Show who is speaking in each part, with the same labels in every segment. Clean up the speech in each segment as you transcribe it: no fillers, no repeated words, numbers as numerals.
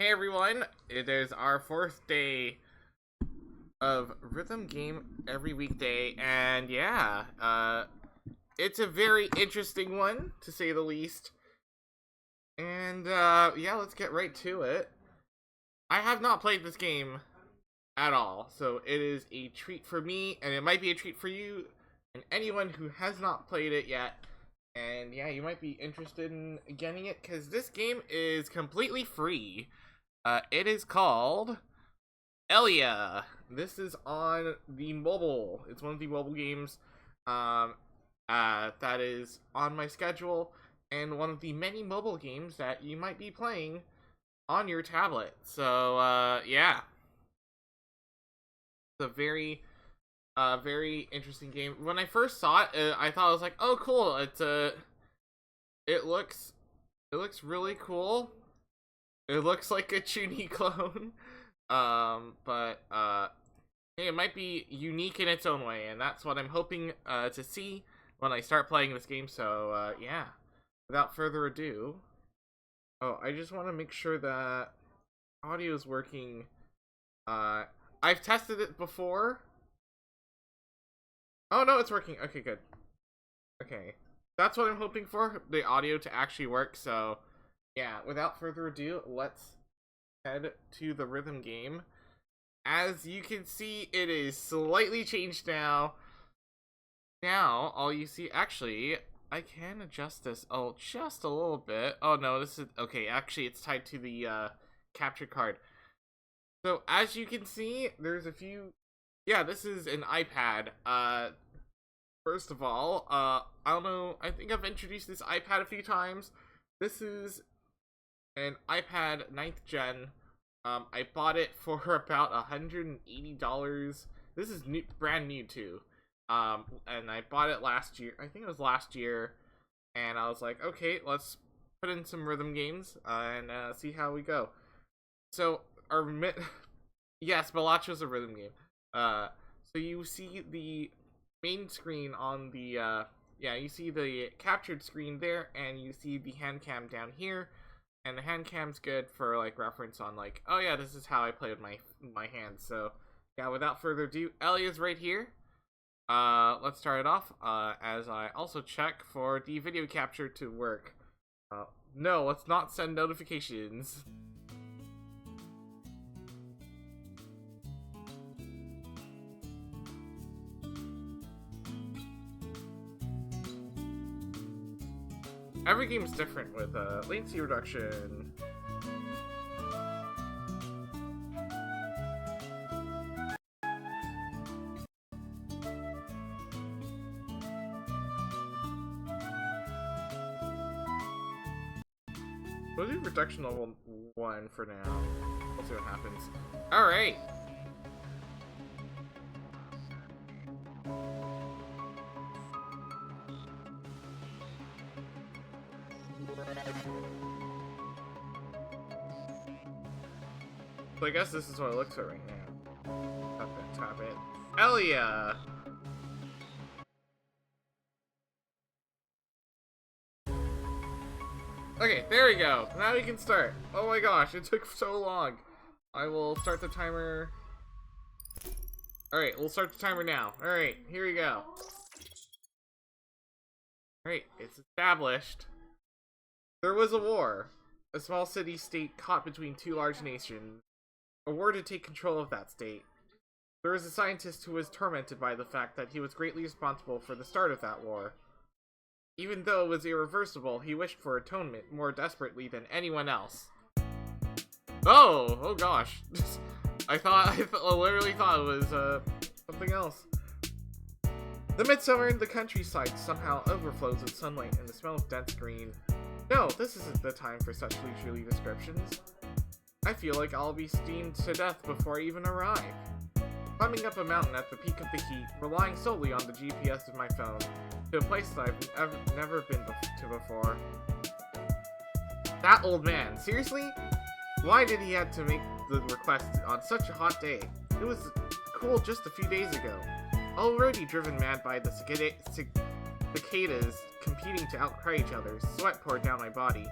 Speaker 1: Hey everyone, it is our fourth day of rhythm game every weekday, and yeah, it's a very interesting one, to say the least. And yeah, let's get right to it. I have not played this game at all, so it is a treat for me, and it might be a treat for you, and anyone who has not played it yet. And yeah, you might be interested in getting it, because this game is completely free. It is called ELLIA. This is on the mobile. It's one of the mobile games that is on my schedule, and one of the many mobile games that you might be playing on your tablet. So, yeah. It's a very interesting game. When I first saw it, I thought I was like, oh, cool. It looks really cool. It looks like a Chuny clone, but hey, it might be unique in its own way, and that's what I'm hoping to see when I start playing this game. So yeah, without further ado, oh, I just want to make sure that audio is working. I've tested it before. Oh no, it's working. Okay, good. Okay, that's what I'm hoping for, the audio to actually work. So yeah, without further ado, let's head to the rhythm game. As you can see, it is slightly changed now. Now, all you see, actually, I can adjust this just a little bit. Oh no, this is, okay, actually it's tied to the capture card. So, as you can see, there's a few, yeah, this is an iPad. First of all, I don't know, I think I've introduced this iPad a few times. This is an iPad 9th gen. I bought it for about $180. This is new, brand new too. And I bought it last year. I think it was last year. And I was like, okay, let's put in some rhythm games and see how we go. So yes, Balacho's a rhythm game. So you see the main screen on the yeah, you see the captured screen there, and you see the hand cam down here. And the hand cam's good for like reference on like, oh yeah, this is how I play with my hands. So yeah, without further ado, ELLIA's right here. Let's start it off. As I also check for the video capture to work. No, let's not send notifications. Every game is different with latency reduction. We'll do reduction level 1 for now. We'll see what happens. Alright. So I guess this is what it looks like right now. Tap it. ELLIA! Okay, there we go. Now we can start. Oh my gosh, it took so long. I will start the timer. Alright, we'll start the timer now. Alright, here we go. Alright, it's established. There was a war. A small city-state caught between two large nations. A war to take control of that state. There was a scientist who was tormented by the fact that he was greatly responsible for the start of that war. Even though it was irreversible, he wished for atonement more desperately than anyone else. Oh gosh. I literally thought it was, something else. The midsummer in the countryside somehow overflows with sunlight and the smell of dense green. No, this isn't the time for such leisurely descriptions. I feel like I'll be steamed to death before I even arrive. Climbing up a mountain at the peak of the heat, relying solely on the GPS of my phone, to a place that I've never been to before. That old man, seriously? Why did he have to make the request on such a hot day? It was cool just a few days ago. Already driven mad by the cicadas competing to outcry each other, sweat poured down my body.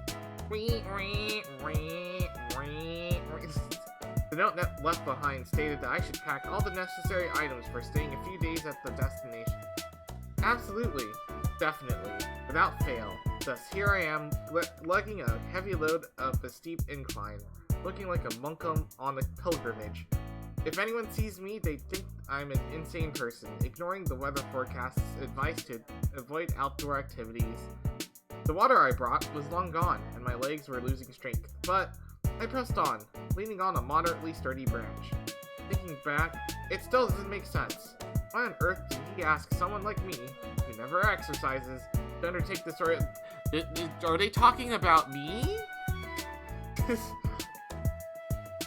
Speaker 1: The note left behind stated that I should pack all the necessary items for staying a few days at the destination. Absolutely. Definitely. Without fail. Thus, here I am, lugging a heavy load up a steep incline, looking like a monk on a pilgrimage. If anyone sees me, they'd think I'm an insane person, ignoring the weather forecast's advice to avoid outdoor activities. The water I brought was long gone, and my legs were losing strength, but I pressed on, leaning on a moderately sturdy branch. Thinking back, it still doesn't make sense. Why on earth did he ask someone like me, who never exercises, to undertake this sort of... Are they talking about me?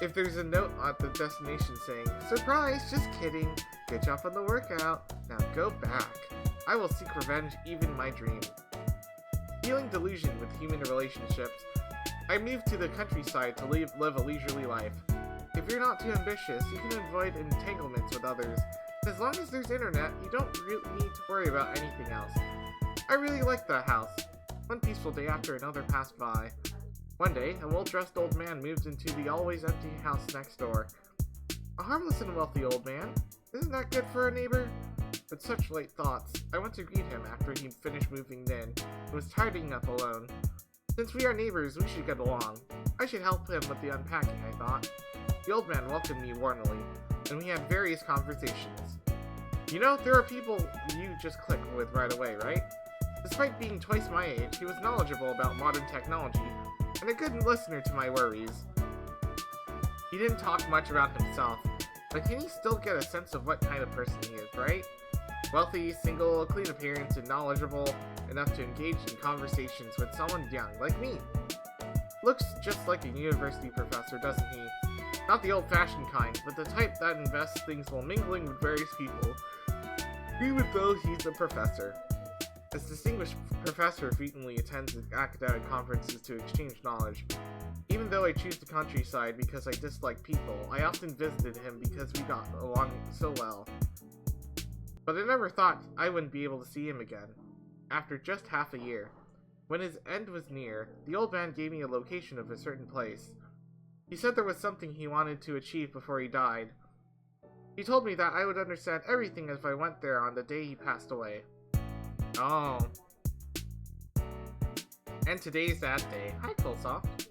Speaker 1: If there's a note at the destination saying, "Surprise, just kidding, good job on the workout, now go back. I will seek revenge even in my dream." Feeling delusion with human relationships, I moved to the countryside to live a leisurely life. If you're not too ambitious, you can avoid entanglements with others. As long as there's internet, you don't really need to worry about anything else. I really liked that house. One peaceful day after another passed by. One day, a well-dressed old man moved into the always empty house next door. A harmless and wealthy old man? Isn't that good for a neighbor? With such light thoughts, I went to greet him after he'd finished moving in and was tidying up alone. Since we are neighbors, we should get along. I should help him with the unpacking, I thought. The old man welcomed me warmly, and we had various conversations. You know, there are people you just click with right away, right? Despite being twice my age, he was knowledgeable about modern technology, and a good listener to my worries. He didn't talk much about himself, but can you still get a sense of what kind of person he is, right? Wealthy, single, clean appearance, and knowledgeable enough to engage in conversations with someone young, like me. Looks just like a university professor, doesn't he? Not the old-fashioned kind, but the type that invests things while mingling with various people, even though he's a professor. This distinguished professor frequently attends academic conferences to exchange knowledge. Even though I choose the countryside because I dislike people, I often visited him because we got along so well. But I never thought I wouldn't be able to see him again. After just half a year. When his end was near, the old man gave me a location of a certain place. He said there was something he wanted to achieve before he died. He told me that I would understand everything if I went there on the day he passed away. Oh. And today's that day. Hi, Coolsoft.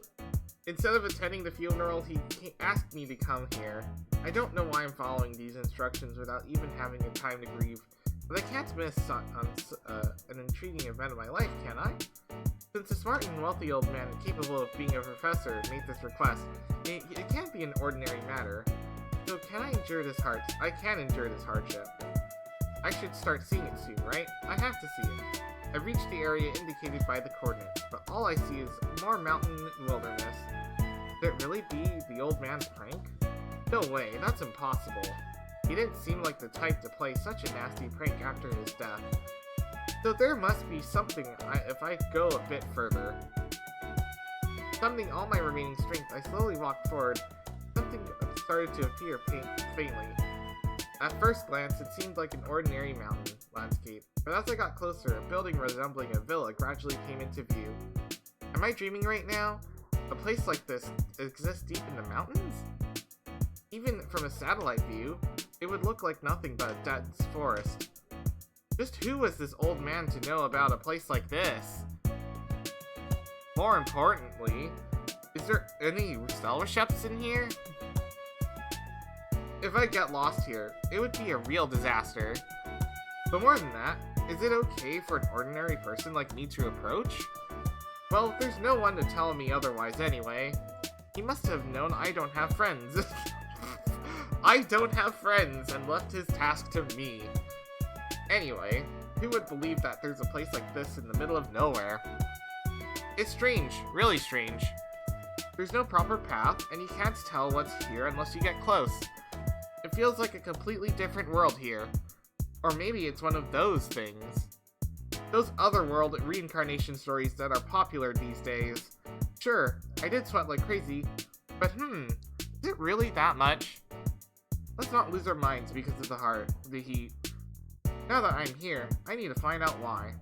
Speaker 1: Instead of attending the funeral, he asked me to come here. I don't know why I'm following these instructions without even having a time to grieve, but I can't miss an intriguing event in my life, can I? Since a smart and wealthy old man capable of being a professor made this request, it can't be an ordinary matter. So I can endure this hardship. I should start seeing it soon, right? I have to see it. I've reached the area indicated by the coordinates, but all I see is more mountain and wilderness. Could it really be the old man's prank? No way, that's impossible. He didn't seem like the type to play such a nasty prank after his death. So there must be something if I go a bit further. Summoning all my remaining strength, I slowly walked forward. Something started to appear faintly. At first glance, it seemed like an ordinary mountain landscape, but as I got closer, a building resembling a villa gradually came into view. Am I dreaming right now? A place like this exists deep in the mountains? Even from a satellite view, it would look like nothing but a dense forest. Just who was this old man to know about a place like this? More importantly, is there any scholarships in here? If I get lost here, it would be a real disaster. But more than that, is it okay for an ordinary person like me to approach? Well, there's no one to tell me otherwise anyway. He must have known I don't have friends. I don't have friends and left his task to me. Anyway, who would believe that there's a place like this in the middle of nowhere? It's strange, really strange. There's no proper path, and you can't tell what's here unless you get close. It feels like a completely different world here. Or maybe it's one of those things. Those otherworld reincarnation stories that are popular these days. Sure, I did sweat like crazy, but is it really that much? Let's not lose our minds because of the heat. Now that I'm here, I need to find out why.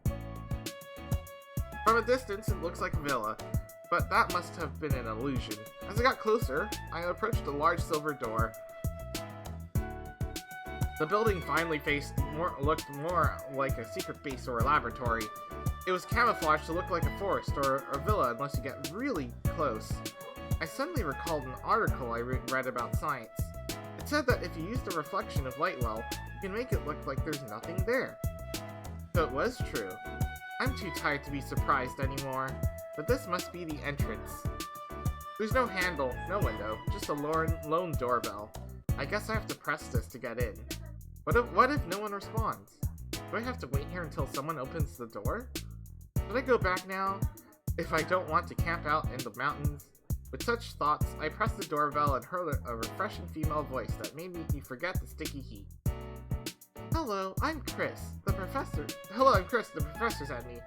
Speaker 1: From a distance, it looks like a villa. but that must have been an illusion. As I got closer, I approached a large silver door. The building finally looked more like a secret base or a laboratory. It was camouflaged to look like a forest or a villa unless you get really close. I suddenly recalled an article I read about science. It said that if you use the reflection of light well, you can make it look like there's nothing there. So it was true. I'm too tired to be surprised anymore, but this must be the entrance. There's no handle, no window, just a lone doorbell. I guess I have to press this to get in. What if no one responds? Do I have to wait here until someone opens the door? Should I go back now, if I don't want to camp out in the mountains? With such thoughts, I pressed the doorbell and heard a refreshing female voice that made me forget the sticky heat. Hello, I'm Chris. The professor sent me.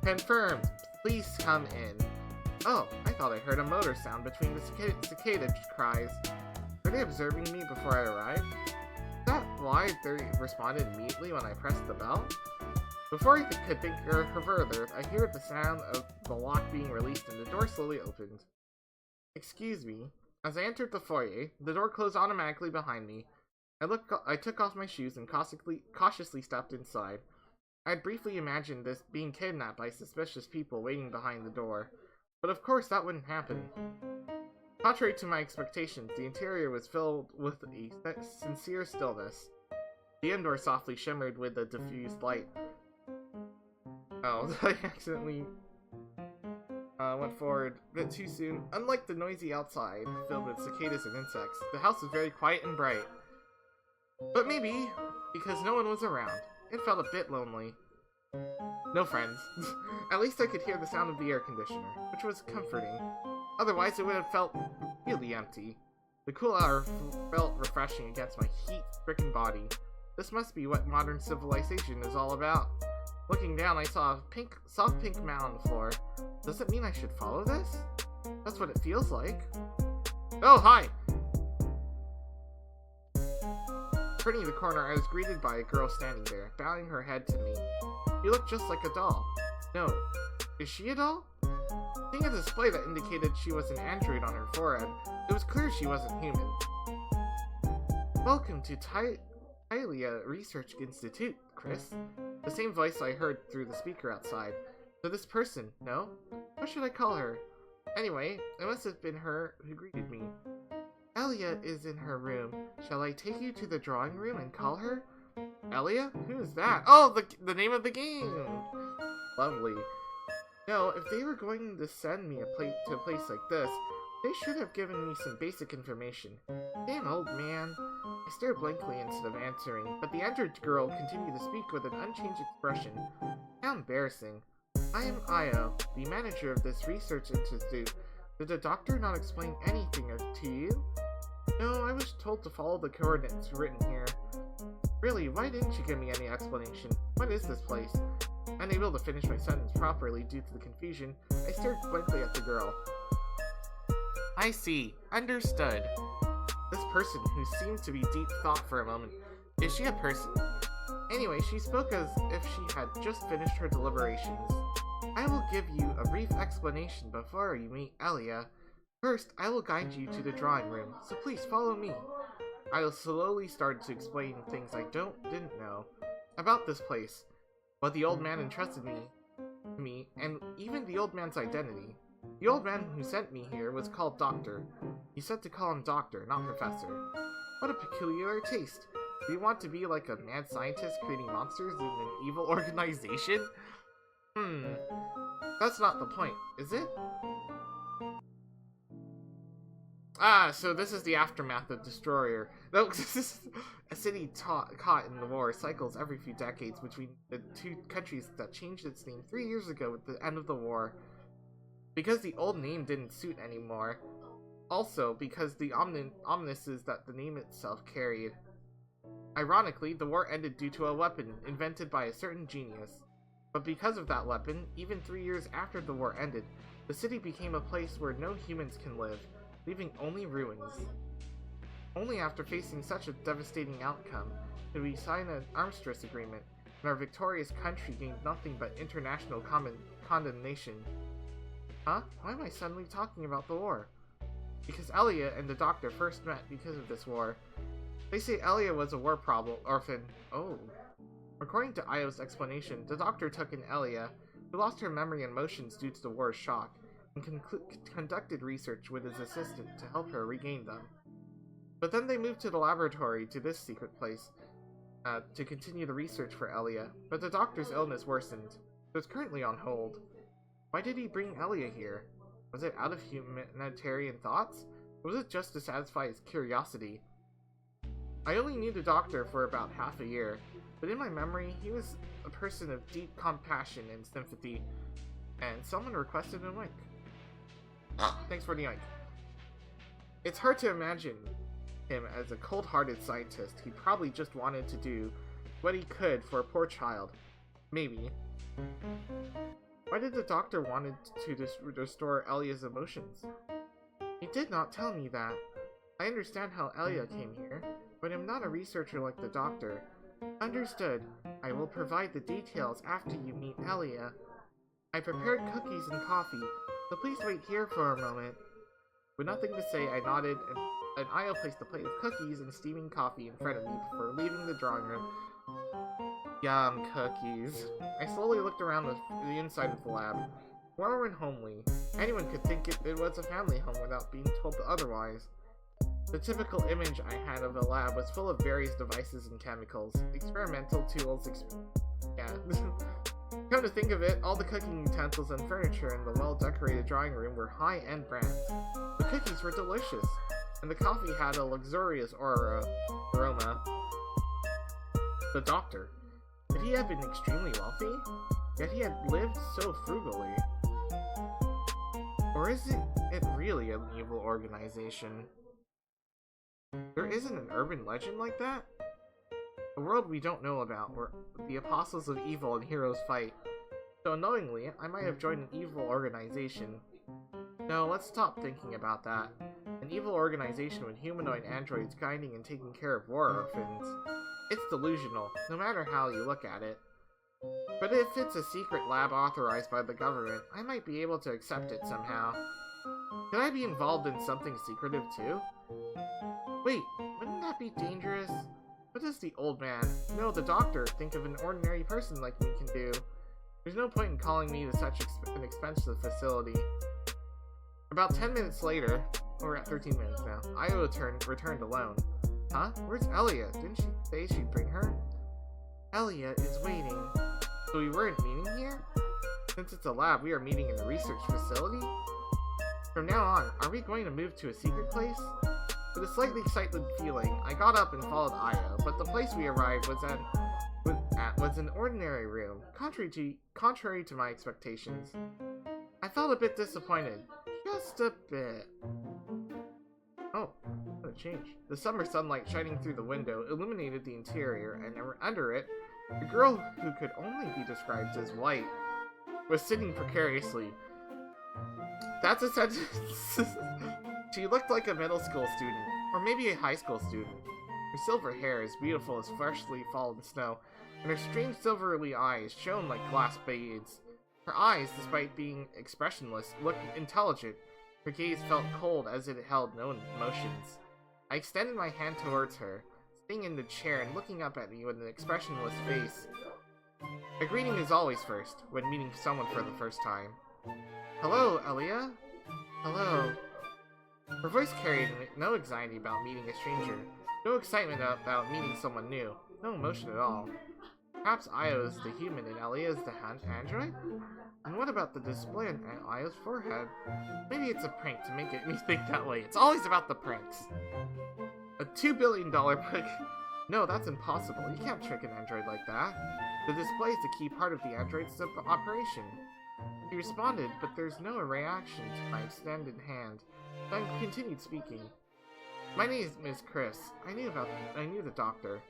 Speaker 1: Confirmed. Please come in. Oh, I thought I heard a motor sound between the cicada cries. Were they observing me before I arrived? Is that why they responded immediately when I pressed the bell? Before I could think further, I heard the sound of the lock being released and the door slowly opened. Excuse me. As I entered the foyer, the door closed automatically behind me. I took off my shoes and cautiously stepped inside. I had briefly imagined this being kidnapped by suspicious people waiting behind the door, but of course that wouldn't happen. Contrary to my expectations, the interior was filled with a sincere stillness. The indoor softly shimmered with a diffused light. Oh, I accidentally went forward a bit too soon. Unlike the noisy outside, filled with cicadas and insects, the house was very quiet and bright. But maybe because no one was around, it felt a bit lonely. No friends. At least I could hear the sound of the air conditioner, which was comforting. Otherwise, it would have felt really empty. The cool air felt refreshing against my heat-stricken body. This must be what modern civilization is all about. Looking down, I saw a soft pink mound on the floor. Does it mean I should follow this? That's what it feels like. Oh, hi! Turning the corner, I was greeted by a girl standing there, bowing her head to me. She looked just like a doll. No. Is she a doll? Seeing a display that indicated she was an android on her forehead, it was clear she wasn't human. Welcome to ELLIA Research Institute, Chris. The same voice I heard through the speaker outside. So this person, no? What should I call her? Anyway, it must have been her who greeted me. ELLIA is in her room. Shall I take you to the drawing room and call her? ELLIA? Who is that? Oh, the name of the game! Lovely. No, if they were going to send me to a place like this, they should have given me some basic information. Damn old man. I stared blankly instead of answering, but the android girl continued to speak with an unchanged expression. How embarrassing. I am Io, the manager of this research institute. Did the doctor not explain anything to you? No, I was told to follow the coordinates written here. Really, why didn't you give me any explanation? What is this place? Unable to finish my sentence properly due to the confusion, I stared blankly at the girl. I see. Understood. This person, who seemed to be deep thought for a moment, is she a person? Anyway, she spoke as if she had just finished her deliberations. I will give you a brief explanation before you meet ELLIA. First, I will guide you to the drawing room, so please follow me. I slowly started to explain things I didn't know about this place, but the old man entrusted me, and even the old man's identity. The old man who sent me here was called Doctor. He said to call him Doctor, not Professor. What a peculiar taste. Do you want to be like a mad scientist creating monsters in an evil organization? That's not the point, is it? Ah, so this is the aftermath of Destroyer. No, a city caught in the war cycles every few decades between the two countries that changed its name 3 years ago with the end of the war. Because the old name didn't suit anymore. Also, because the ominousness that the name itself carried. Ironically, the war ended due to a weapon invented by a certain genius. But because of that weapon, even 3 years after the war ended, the city became a place where no humans can live, leaving only ruins. Only after facing such a devastating outcome did we sign an armistice agreement, and our victorious country gained nothing but international condemnation. Huh? Why am I suddenly talking about the war? Because ELLIA and the doctor first met because of this war. They say ELLIA was a war orphan. Oh. According to Io's explanation, the doctor took in ELLIA, who lost her memory and motions due to the war's shock, and conducted research with his assistant to help her regain them. But then they moved to the laboratory to this secret place to continue the research for ELLIA, but the doctor's illness worsened, so it's currently on hold. Why did he bring ELLIA here? Was it out of humanitarian thoughts? Or was it just to satisfy his curiosity? I only knew the doctor for about half a year, but in my memory, he was a person of deep compassion and sympathy, and someone requested an oink. Thanks for the oink. It's hard to imagine him as a cold-hearted scientist. He probably just wanted to do what he could for a poor child. Maybe. Why did the doctor wanted to restore ELLIA's emotions? He did not tell me that. I understand how ELLIA came here, but I'm not a researcher like the doctor. Understood. I will provide the details after you meet ELLIA. I prepared cookies and coffee, so please wait here for a moment. With nothing to say, I nodded, and Io placed a plate of cookies and steaming coffee in front of me before leaving the drawing room. Yum, cookies. I slowly looked around the inside of the lab. Warm and homely. Anyone could think it was a family home without being told otherwise. The typical image I had of the lab was full of various devices and chemicals. Experimental tools, Come to think of it, all the cooking utensils and furniture in the well-decorated drawing room were high-end brands. The cookies were delicious, and the coffee had a luxurious aroma. The doctor. Could he have been extremely wealthy? Yet he had lived so frugally. Or is it really an evil organization? There isn't an urban legend like that? A world we don't know about, where the apostles of evil and heroes fight. So unknowingly, I might have joined an evil organization. No, let's stop thinking about that. An evil organization with humanoid androids guiding and taking care of war orphans. It's delusional, no matter how you look at it. But if it's a secret lab authorized by the government, I might be able to accept it somehow. Could I be involved in something secretive too? Wait, wouldn't that be dangerous? What does the old man, no, the doctor, think of an ordinary person like me can do? There's no point in calling me to such an expensive facility. About 10 minutes later, we're at 13 minutes now, Io returned alone. Huh? Where's ELLIA? Didn't she say she'd bring her? ELLIA is waiting. So we weren't meeting here? Since it's a lab, we are meeting in a research facility? From now on, are we going to move to a secret place? With a slightly excited feeling, I got up and followed Io, but the place we arrived was an ordinary room, contrary to my expectations. I felt a bit disappointed. Just a bit. Oh, what a change. The summer sunlight shining through the window illuminated the interior, and under it, a girl who could only be described as white was sitting precariously. That's a sentence. She looked like a middle school student, or maybe a high school student. Her silver hair is beautiful as freshly fallen snow, and her strange silvery eyes shone like glass beads. Her eyes, despite being expressionless, looked intelligent. Her gaze felt cold as it held no emotions. I extended my hand towards her, sitting in the chair and looking up at me with an expressionless face. A greeting is always first, when meeting someone for the first time. Hello, ELLIA? Hello. Her voice carried no anxiety about meeting a stranger, no excitement about meeting someone new, no emotion at all. Perhaps Io is the human and ELLIA is the android? And what about the display on Io's forehead? Maybe it's a prank to make me think that way. It's always about the pranks. A $2 billion prank? No, that's impossible. You can't trick an android like that. The display is a key part of the android's operation. He responded, but there's no reaction to my extended hand. Then continued speaking. My name is Chris. I knew the doctor.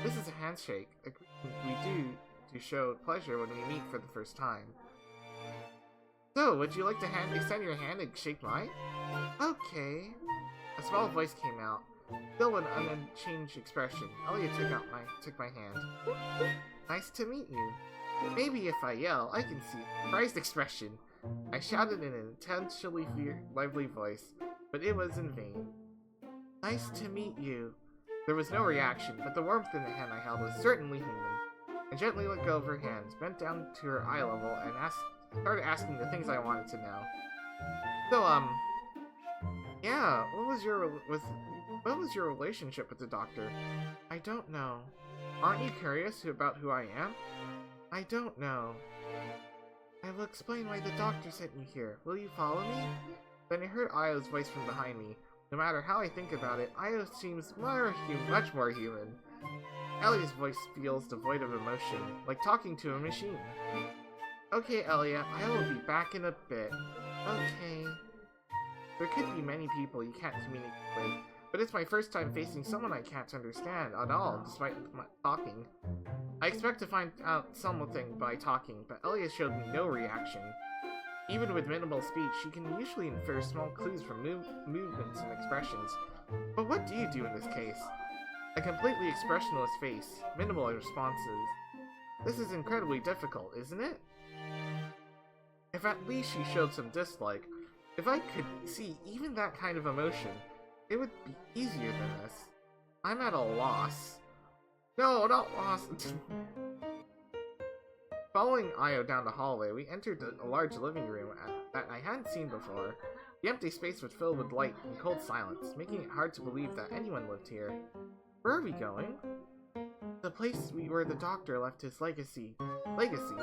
Speaker 1: This is a handshake. We do to show pleasure when we meet for the first time. So, would you like to extend your hand and shake mine? Okay. A small voice came out, still with an unchanged expression. ELLIA took my hand. Nice to meet you. Maybe if I yell, I can see a surprised expression. I shouted in an intentionally lively voice, but it was in vain. Nice to meet you. There was no reaction, but the warmth in the hand I held was certainly human. I gently let go of her hands, bent down to her eye level, and started asking the things I wanted to know. So, yeah, what was your relationship with the doctor? I don't know. Aren't you curious about who I am? I don't know. I will explain why the doctor sent me here. Will you follow me? Then I heard Io's voice from behind me. No matter how I think about it, Io seems much more human. ELLIA's voice feels devoid of emotion, like talking to a machine. Okay, ELLIA, I will be back in a bit. Okay. There could be many people you can't communicate with, but it's my first time facing someone I can't understand at all, despite my talking. I expect to find out something by talking, but ELLIA showed me no reaction. Even with minimal speech, she can usually infer small clues from movements and expressions. But what do you do in this case? A completely expressionless face, minimal responses. This is incredibly difficult, isn't it? If at least she showed some dislike, if I could see even that kind of emotion, it would be easier than this. I'm at a loss. No, not lost. Following Io down the hallway, we entered a large living room that I hadn't seen before. The empty space was filled with light and cold silence, making it hard to believe that anyone lived here. Where are we going? The place where the doctor left his legacy. Legacy?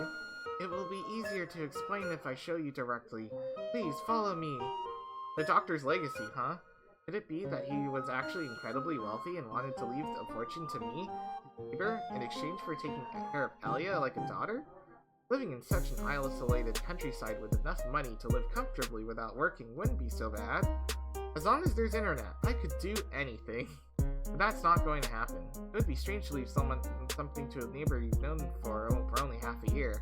Speaker 1: It will be easier to explain if I show you directly. Please, follow me. The doctor's legacy, huh? Could it be that he was actually incredibly wealthy and wanted to leave a fortune to me, neighbor, in exchange for taking care of ELLIA like a daughter? Living in such an isolated countryside with enough money to live comfortably without working wouldn't be so bad. As long as there's internet, I could do anything. But that's not going to happen. It would be strange to leave something to a neighbor you've known for only half a year.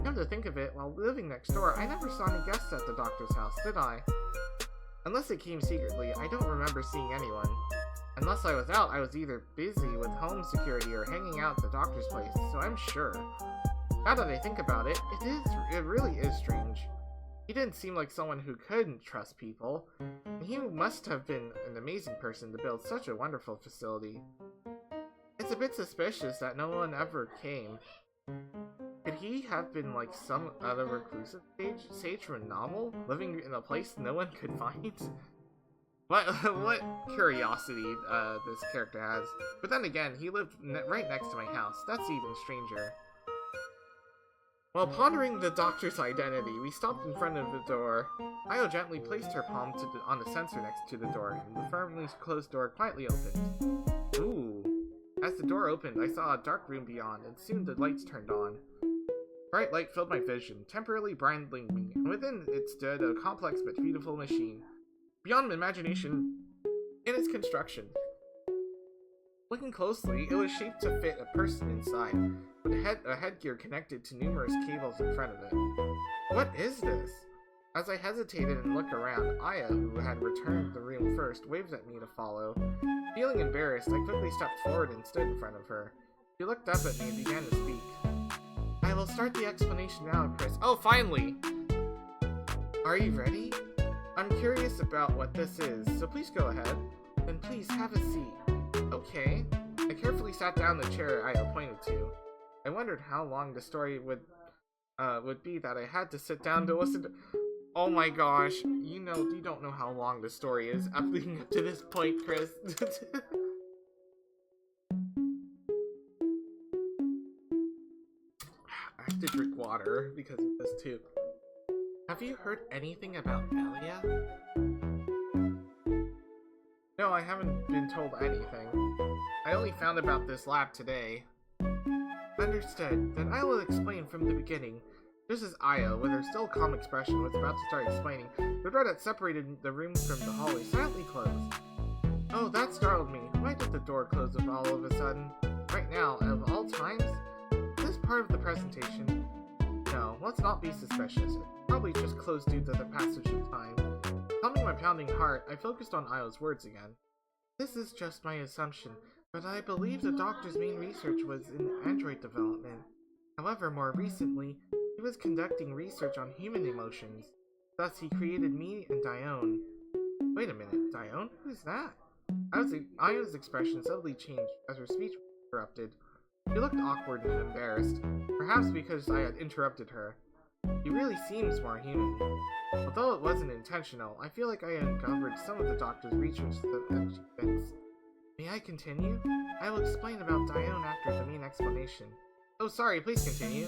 Speaker 1: Come to think of it, while living next door, I never saw any guests at the doctor's house, did I? Unless it came secretly, I don't remember seeing anyone. Unless I was out, I was either busy with home security or hanging out at the doctor's place, so I'm sure. Now that I think about it, it really is strange. He didn't seem like someone who couldn't trust people. He must have been an amazing person to build such a wonderful facility. It's a bit suspicious that no one ever came. Could he have been like some other reclusive sage from a novel, living in a place no one could find? What curiosity this character has. But then again, he lived right next to my house. That's even stranger. While pondering the doctor's identity, we stopped in front of the door. Io gently placed her palm on the sensor next to the door, and the firmly closed door quietly opened. Ooh. As the door opened, I saw a dark room beyond, and soon the lights turned on. Bright light filled my vision, temporarily blinding me, and within it stood a complex but beautiful machine, beyond imagination in its construction. Looking closely, it was shaped to fit a person inside, with a headgear connected to numerous cables in front of it. What is this? As I hesitated and looked around, Aya, who had returned the room first, waved at me to follow. Feeling embarrassed, I quickly stepped forward and stood in front of her. She looked up at me and began to speak. I will start the explanation now, Chris. Oh, finally! Are you ready? I'm curious about what this is, so please go ahead. Then please have a seat. Okay. I carefully sat down in the chair I pointed to. I wondered how long the story would be that I had to sit down to listen to. Oh my gosh, you don't know how long the story is leading up to this point, Chris. I have to drink water because of this too. Have you heard anything about ELLIA? No, I haven't been told anything. I only found about this lab today. Understood. Then I will explain from the beginning. Just as Io, with her still calm expression, was about to start explaining, the door that separated the room from the hallway silently closed. Oh, that startled me. Why did the door close all of a sudden? Right now, of all times? This part of the presentation? No, let's not be suspicious. It probably just closed due to the passage of time. Calming my pounding heart, I focused on Io's words again. This is just my assumption, but I believe the doctor's main research was in android development. However, more recently, he was conducting research on human emotions. Thus, he created me and Dione. Wait a minute, Dione? Who's that? Io's expression suddenly changed as her speech was interrupted. She looked awkward and embarrassed, perhaps because I had interrupted her. She really seems more human. Although it wasn't intentional, I feel like I uncovered some of the doctor's research that she thinks. May I continue? I will explain about Dione after the main explanation. Oh, sorry, please continue.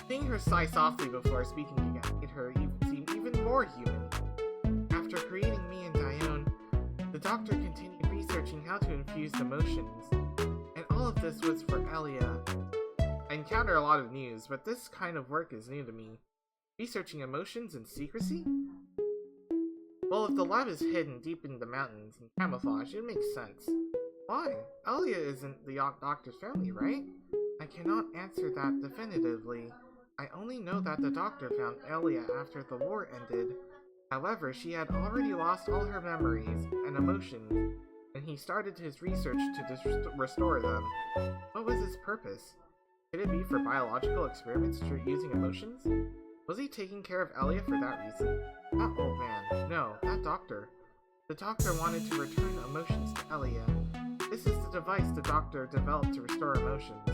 Speaker 1: Seeing her sigh softly before speaking again made her seem even more human. After creating me and Dione, the doctor continued researching how to infuse emotions. And all of this was for ELLIA. I encounter a lot of news, but this kind of work is new to me. Researching emotions in secrecy? Well, if the lab is hidden deep in the mountains and camouflage, it makes sense. Why? ELLIA isn't the doctor's family, right? I cannot answer that definitively. I only know that the doctor found ELLIA after the war ended. However, she had already lost all her memories and emotions, and he started his research to restore them. What was his purpose? Could it be for biological experiments using emotions? Was he taking care of ELLIA for that reason? That old man. No, that doctor. The doctor wanted to return emotions to ELLIA. This is the device the doctor developed to restore emotions.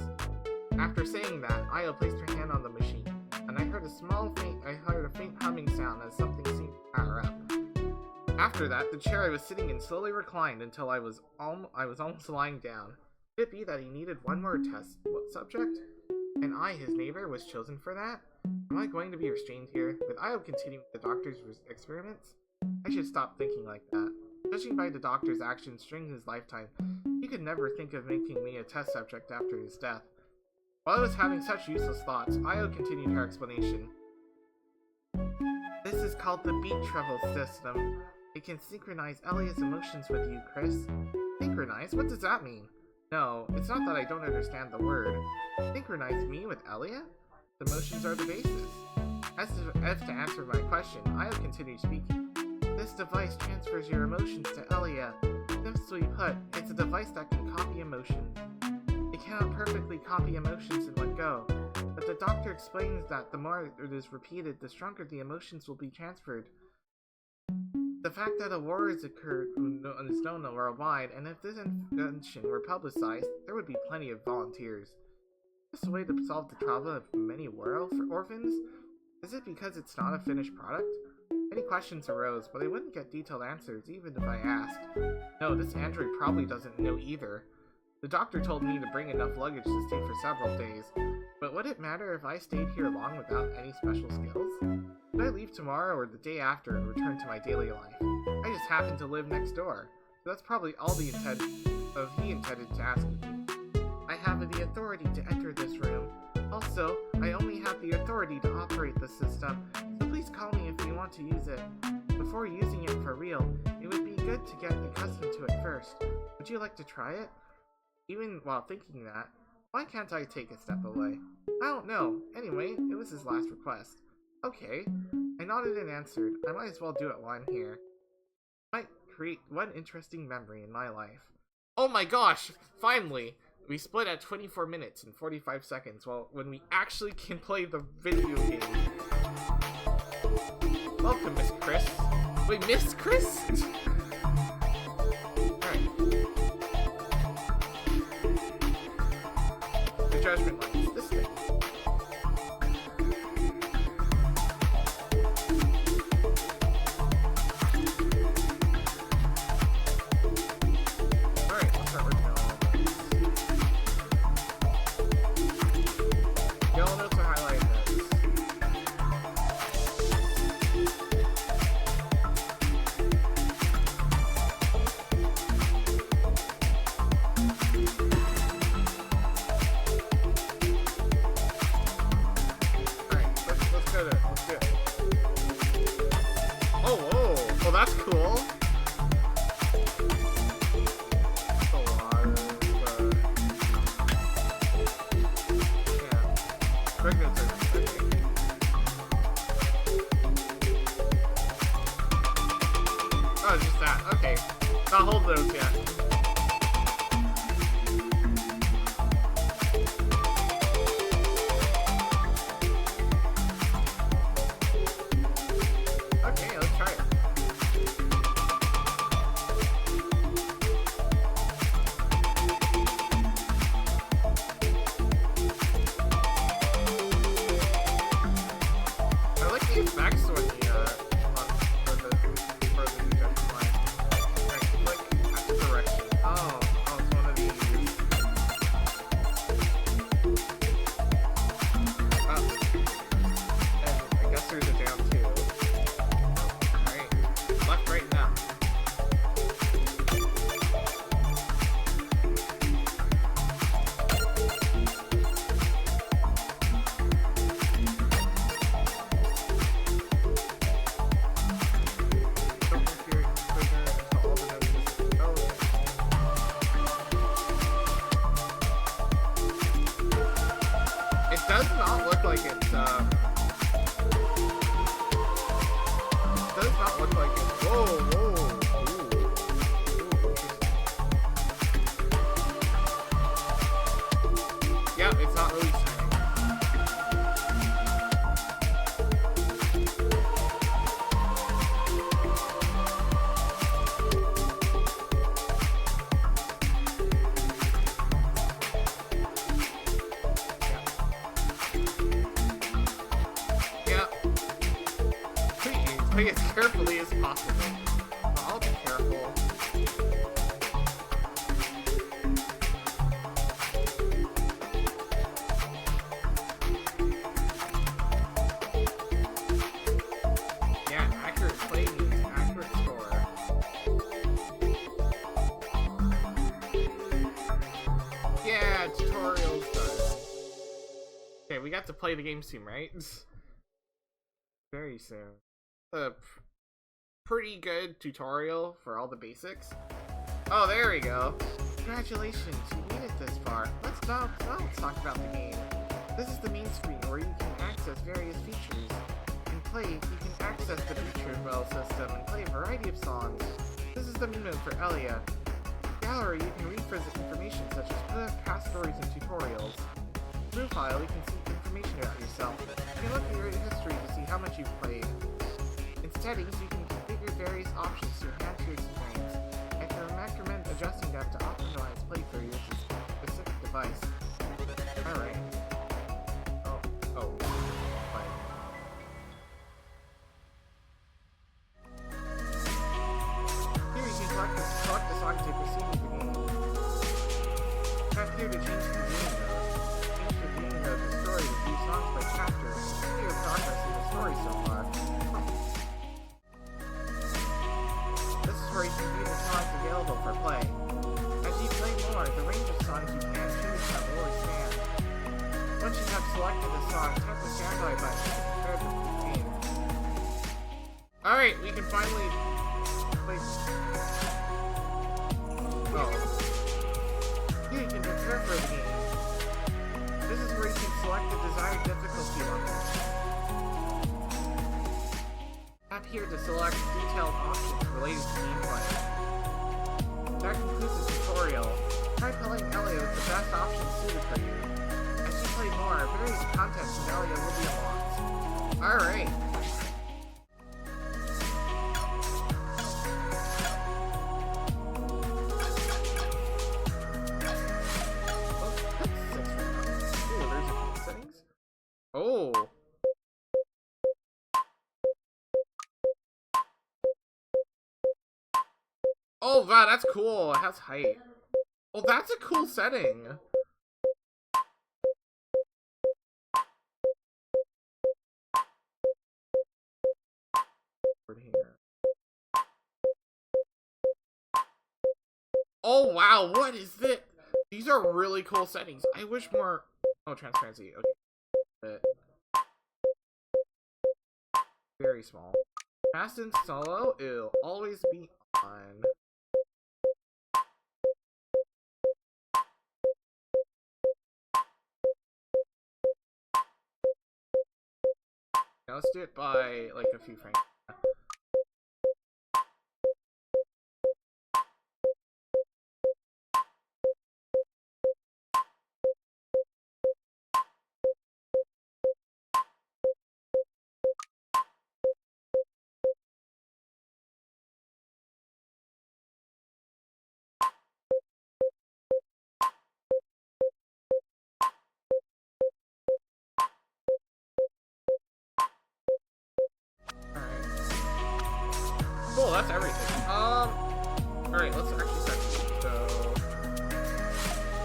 Speaker 1: After saying that, Io placed her hand on the machine, and I heard a faint humming sound as something seemed to power up. After that, the chair I was sitting in slowly reclined until I was almost lying down. Could it be that he needed one more test subject? And I, his neighbor, was chosen for that? Am I going to be restrained here? With Io continuing the doctor's experiments? I should stop thinking like that. Judging by the doctor's actions during his lifetime, he could never think of making me a test subject after his death. While I was having such useless thoughts, Io continued her explanation. This is called the beat treble system. It can synchronize ELLIA's emotions with you, Chris. Synchronize? What does that mean? No, it's not that I don't understand the word. Synchronize me with ELLIA? The emotions are the basis. As to answer my question, Io continued speaking. This device transfers your emotions to ELLIA. Simply put, it's a device that can copy emotions. It cannot perfectly copy emotions in one go, but the doctor explains that the more it is repeated, the stronger the emotions will be transferred. The fact that a war has occurred is known worldwide, and if this invention were publicized, there would be plenty of volunteers. Is this a way to solve the problem of many war orphans? Is it because it's not a finished product? Many questions arose, but I wouldn't get detailed answers even if I asked. No, this android probably doesn't know either. The doctor told me to bring enough luggage to stay for several days, but would it matter if I stayed here long without any special skills? Should I leave tomorrow or the day after and return to my daily life? I just happen to live next door, so that's probably all he intended to ask of me. I have the authority to enter this room. Also, I only have the authority to operate the system, so please call me if you want to use it. Before using it for real, it would be good to get accustomed to it first. Would you like to try it? Even while thinking that, why can't I take a step away? I don't know. Anyway, it was his last request. Okay. I nodded and answered. I might as well do it while I'm here. Might create one interesting memory in my life. Oh my gosh! Finally! We split at 24 minutes and 45 seconds when we actually can play the video game. Welcome, Miss Chris. Wait, Miss Chris? Judgment line is this thing. Alright, let's start working on all of this. Yellow notes are highlighted. That's cool. That's a lot of, yeah. Pregnancy. Oh, just that. Okay. Not hold those yet. play as carefully as possible. I'll be careful. Yeah, accurate play means accurate score. Yeah, tutorials done. Okay, we got to play the game soon, right? Very soon. A pretty good tutorial for all the basics. Oh, there we go. Congratulations, you made it this far. Let's talk about the game. This is the main screen where you can access various features. In Play, you can access the feature file system and play a variety of songs. This is the main mode for ELLIA. Gallery, you can read information such as past stories and tutorials. Profile, you can see information about yourself. You can look at your history to see how much you've played. In settings, you can configure various options to enhance your experience. I can recommend adjusting them to optimize play for your specific device. Alright. Oh. Play. Here you can select the song to proceed with the game. Tap here to change the game mode. The story with these songs by chapter and see your progress in the story so far. This is where you can view the songs available for play. As you play more, the range of songs you can choose from will expand. Once you have selected a song, tap the standby button to prepare for the game. Alright, we can finally play. Oh. Here you can prepare for the game. This is where you can select the desired difficulty level. Tap here to select detailed options related to gameplay. That concludes the tutorial. Try playing ELLIA with the best options suited for you. As you play more, various content in ELLIA will be unlocked. Alright. Oh. Oh wow, that's cool. It has height. Oh, that's a cool setting. Here. Oh wow, what is this? These are really cool settings. I wish more. Oh, transparency. Okay. Very small. Fast and solo, it'll always be on. Now let's do it by like a few frames. Cool, that's everything. Alright, let's actually start the game. So,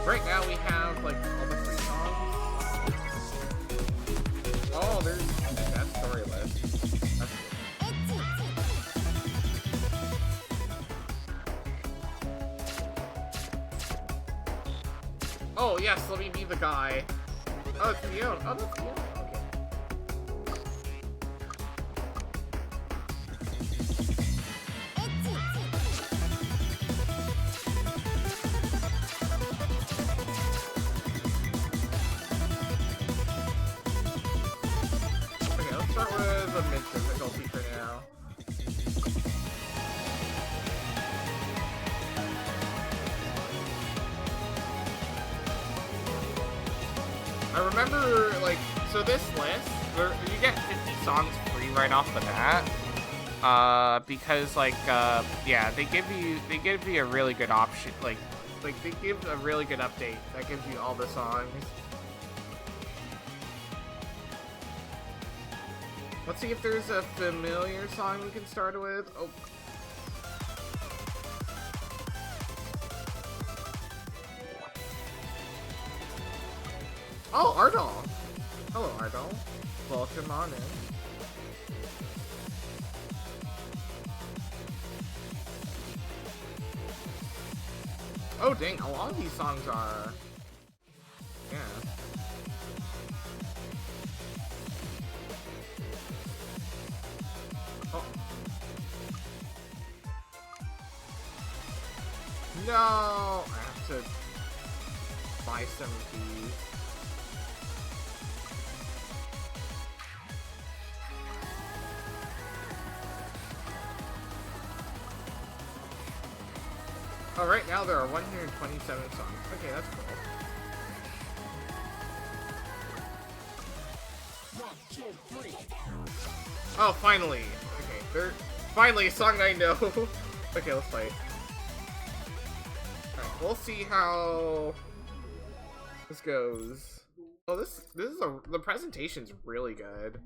Speaker 1: right now we have, like, all the free songs. Oh, there's that story list. That's cool. Oh, yes, let me be the guy. Oh, it's Leon. Oh, that's Leon. Difficulty for now. I remember, like, so this list, you get 50 songs free right off the bat. Because, like, yeah, they give you a really good option, like they give a really good update that gives you all the songs. Let's see if there's a familiar song we can start with. Oh. Oh, Ardal. Hello, Ardal. Welcome on in. Oh, dang. A lot of these songs are... Yeah. Oh. No! I have to buy some of these. Oh, right now there are 127 songs. Okay, that's cool.
Speaker 2: 1, 2, 3.
Speaker 1: Oh, finally. Okay, finally a song I know. Okay, let's play. Alright, we'll see how this goes. Oh, this is the presentation's really good.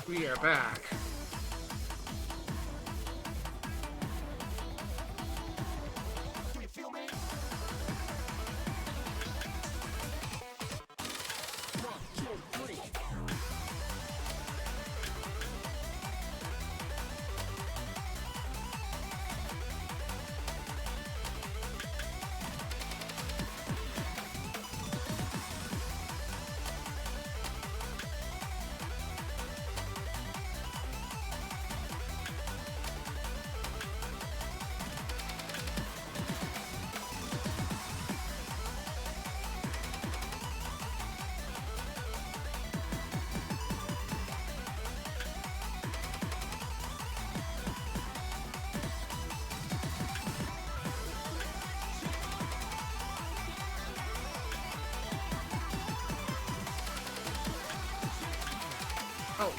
Speaker 1: We are back.
Speaker 2: Do you feel me? 1, 2, 3.
Speaker 1: Oh.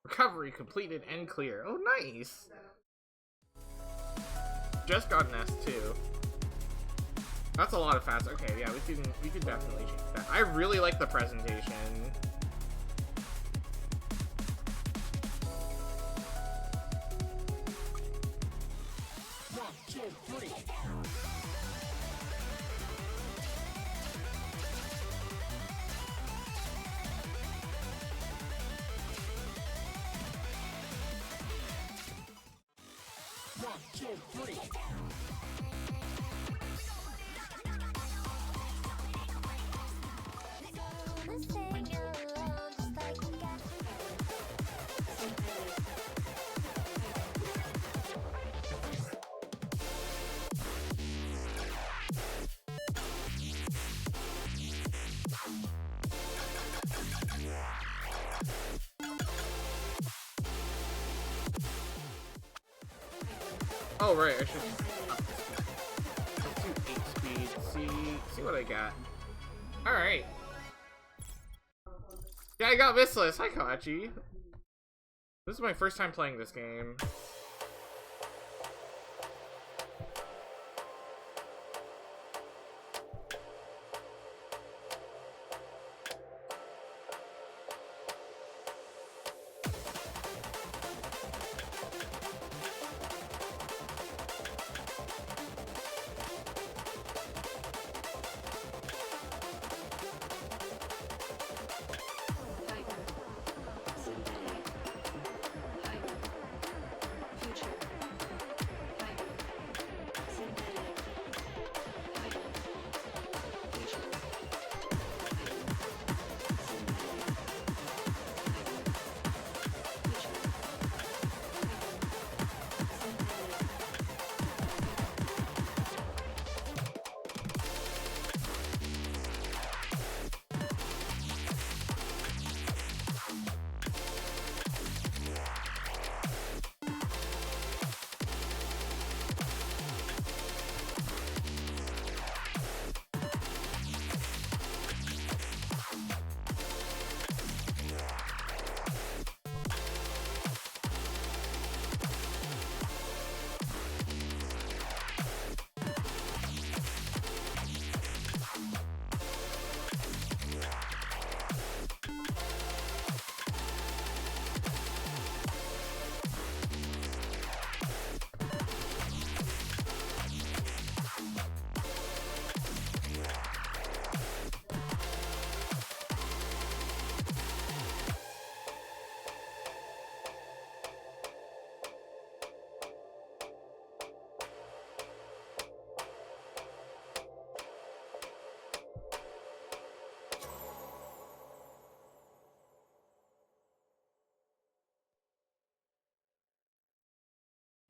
Speaker 1: Recovery completed and clear. Oh, nice. Just got an S2. That's a lot of fast. Okay, yeah, we could definitely change that. I really like the presentation. Oh right, I should let's do 8 speed. See what I got. All right. Yeah, I got Missless. Hi, Kachi. This is my first time playing this game.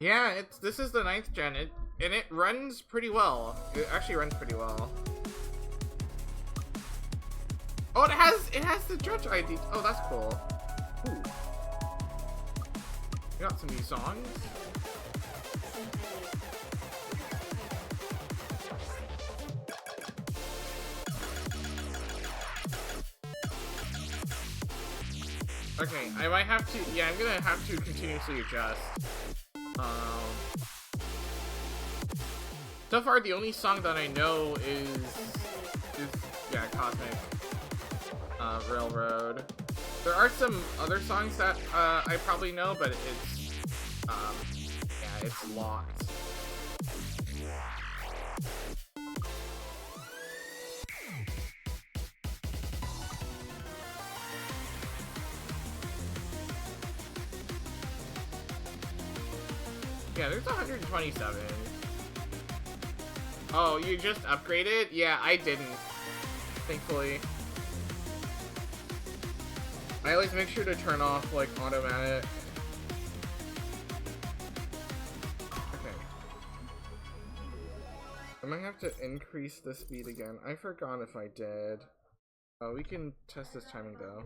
Speaker 1: Yeah, this is the 9th gen, and it runs pretty well. It actually runs pretty well. Oh, it has the Judge ID. Oh, that's cool. Ooh. We got some new songs. Okay, I might have to. Yeah, I'm gonna have to continuously adjust. So far, the only song that I know is yeah, Cosmic Railroad. There are some other songs that I probably know, but it's yeah, it's locked. Yeah, there's 127. Oh, you just upgraded? Yeah, I didn't. Thankfully. I always make sure to turn off, like, automatic. Okay. I might have to increase the speed again. I forgot if I did. Oh, we can test this timing, though.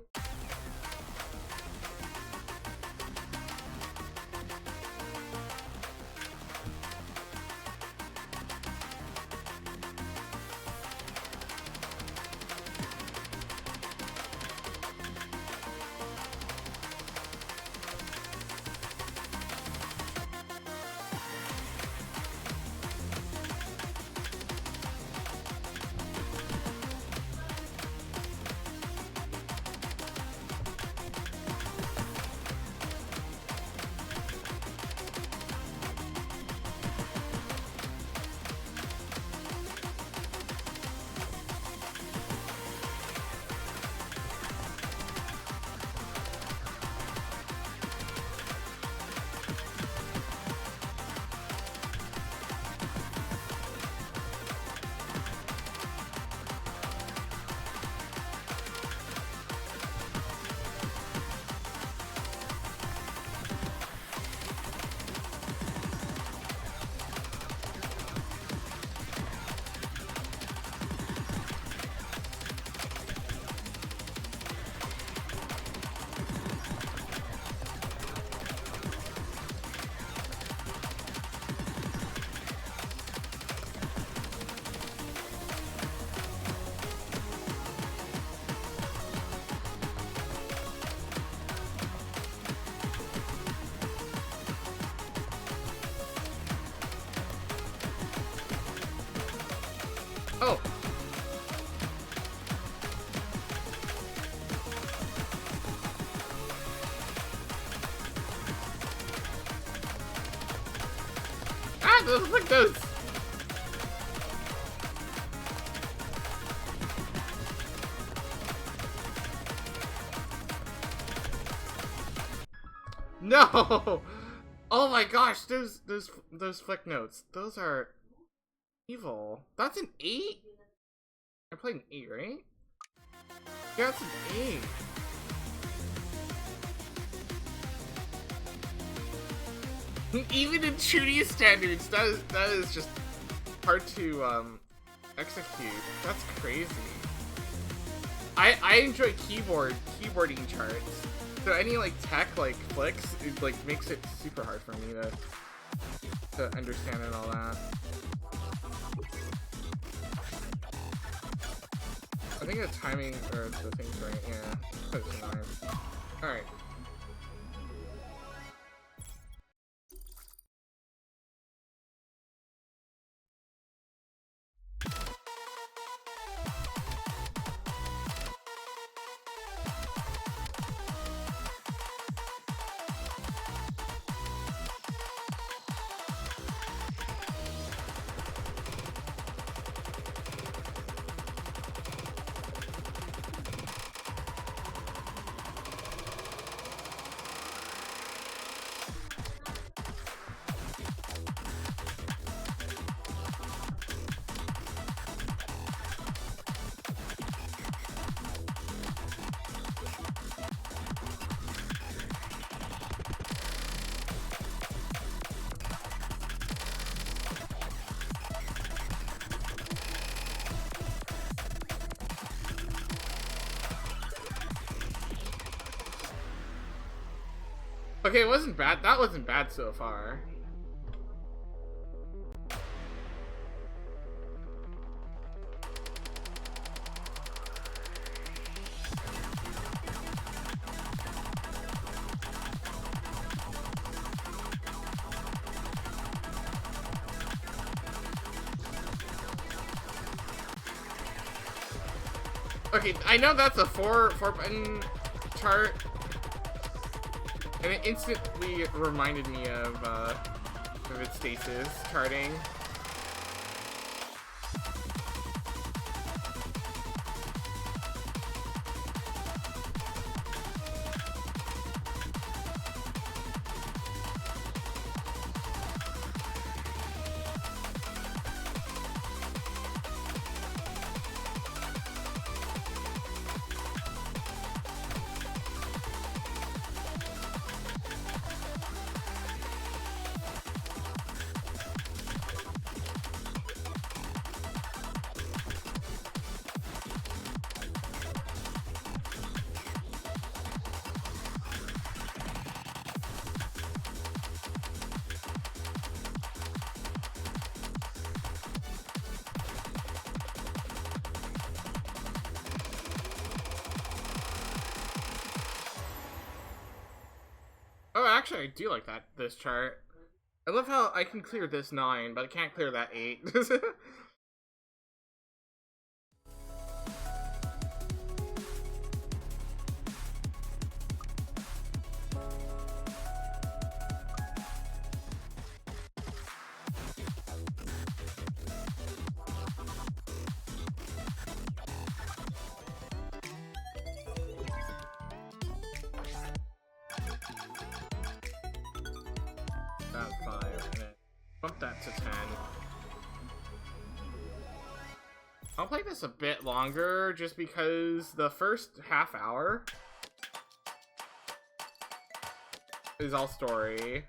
Speaker 1: Oh! Ah, those look those! No! Oh my gosh, those flick notes. Those are evil. That's an 8? I played an 8, right? Yeah, it's an 8. Even in 2D standards, that is just hard to execute. That's crazy. I enjoy keyboarding charts. So any like tech like flicks, it like makes it super hard for me to understand and all that. I think the timing or the thing's right, yeah. Put it to 9. Alright. Okay, it wasn't bad. That wasn't bad so far. Okay, I know that's a four button chart, and it instantly reminded me of its stasis charting. Oh, actually, I do like this chart. I love how I can clear this 9, but I can't clear that 8. That's 5. And then bump that to 10. I'll play this a bit longer just because the first half hour is all story.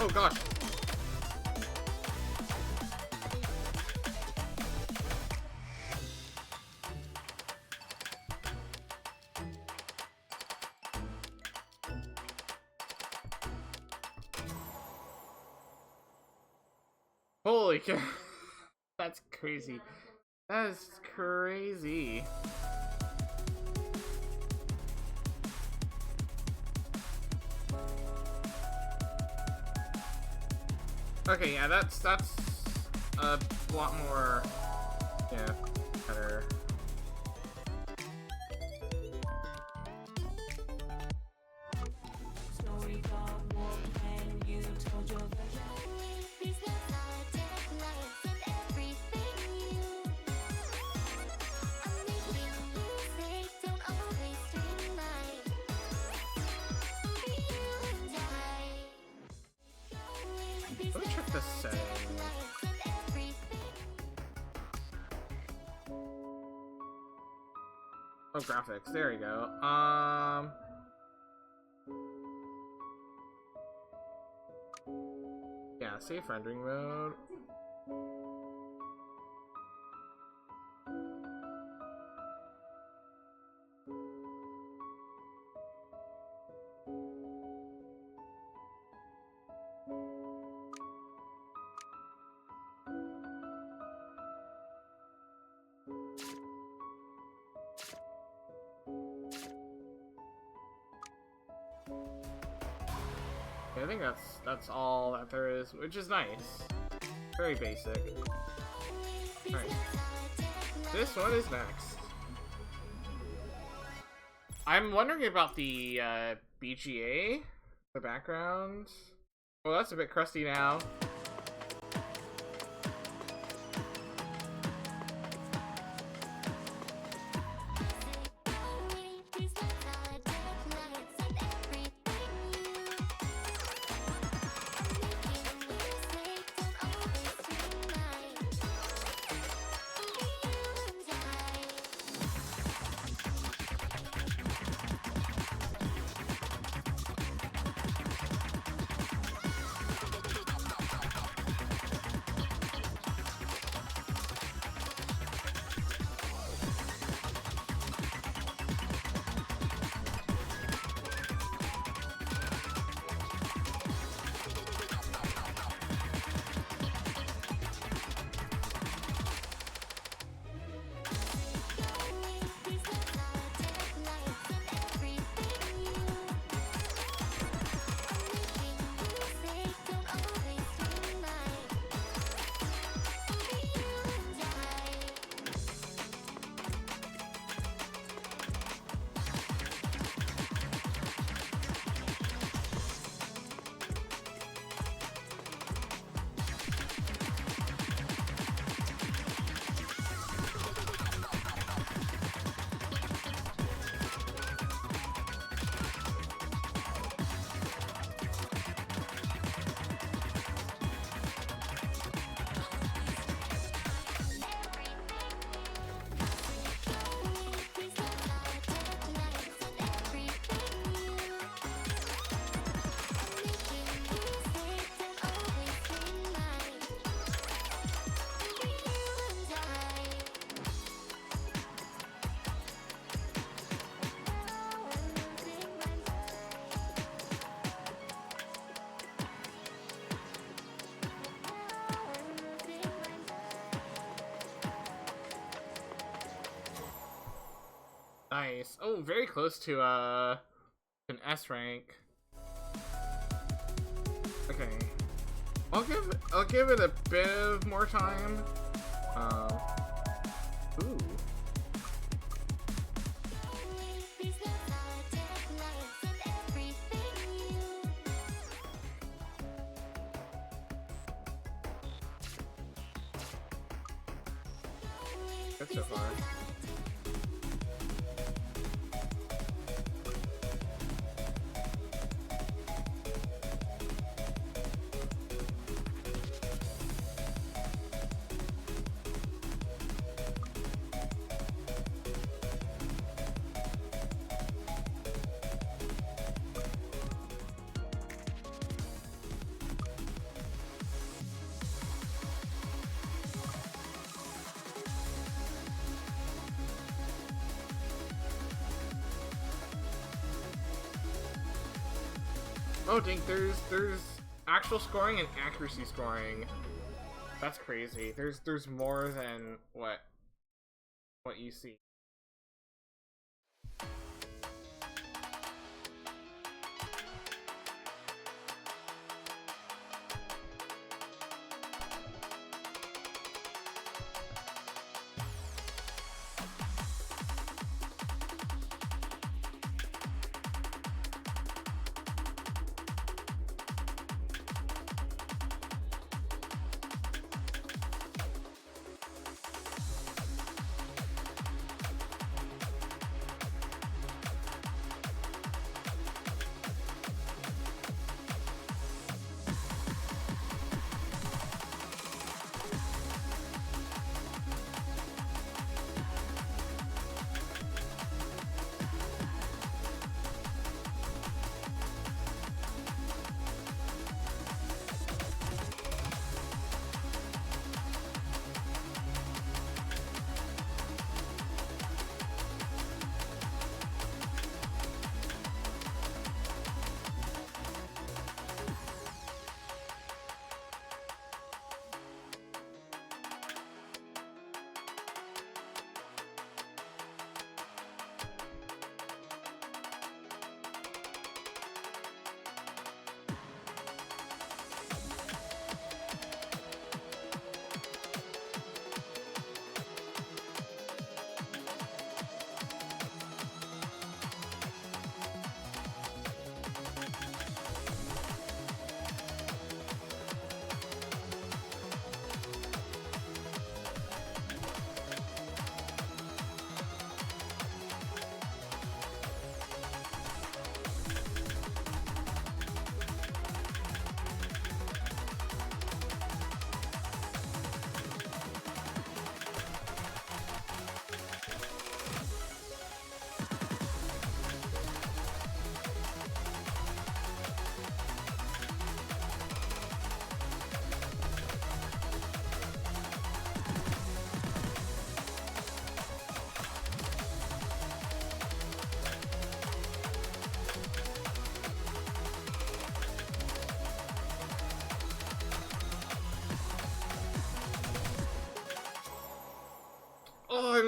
Speaker 1: Oh gosh. Holy cow. That's crazy. That is crazy. Okay, yeah, that's a lot more, yeah, better. Let me check this setting. Oh, graphics. There you go. Yeah, safe rendering mode. I think that's all that there is, which is nice. Very basic. Alright. This one is next. I'm wondering about the BGA, the background. Well, that's a bit crusty now. Nice. Oh, very close to an S rank. Okay. I'll give it a bit of more time. Ooh. Good so far. Oh, dang, there's actual scoring and accuracy scoring. That's crazy. There's more than what you see.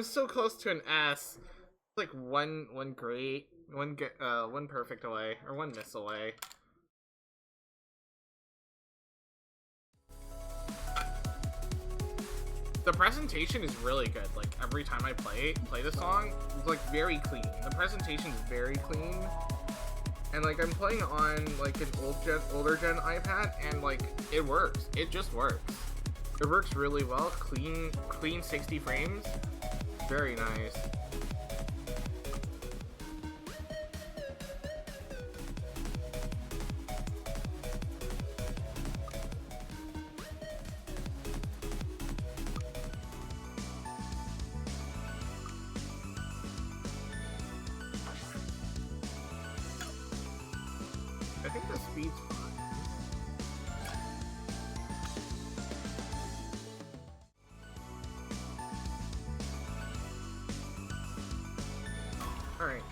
Speaker 1: was so close to an S. It's like one great, one perfect away, or one miss away. The presentation is really good. Like every time I play the song, it's like very clean. The presentation is very clean, and like I'm playing on like an older gen iPad, and like it works. It just works. It works really well. Clean 60 frames. Very nice. I think the speed's fine. Alright.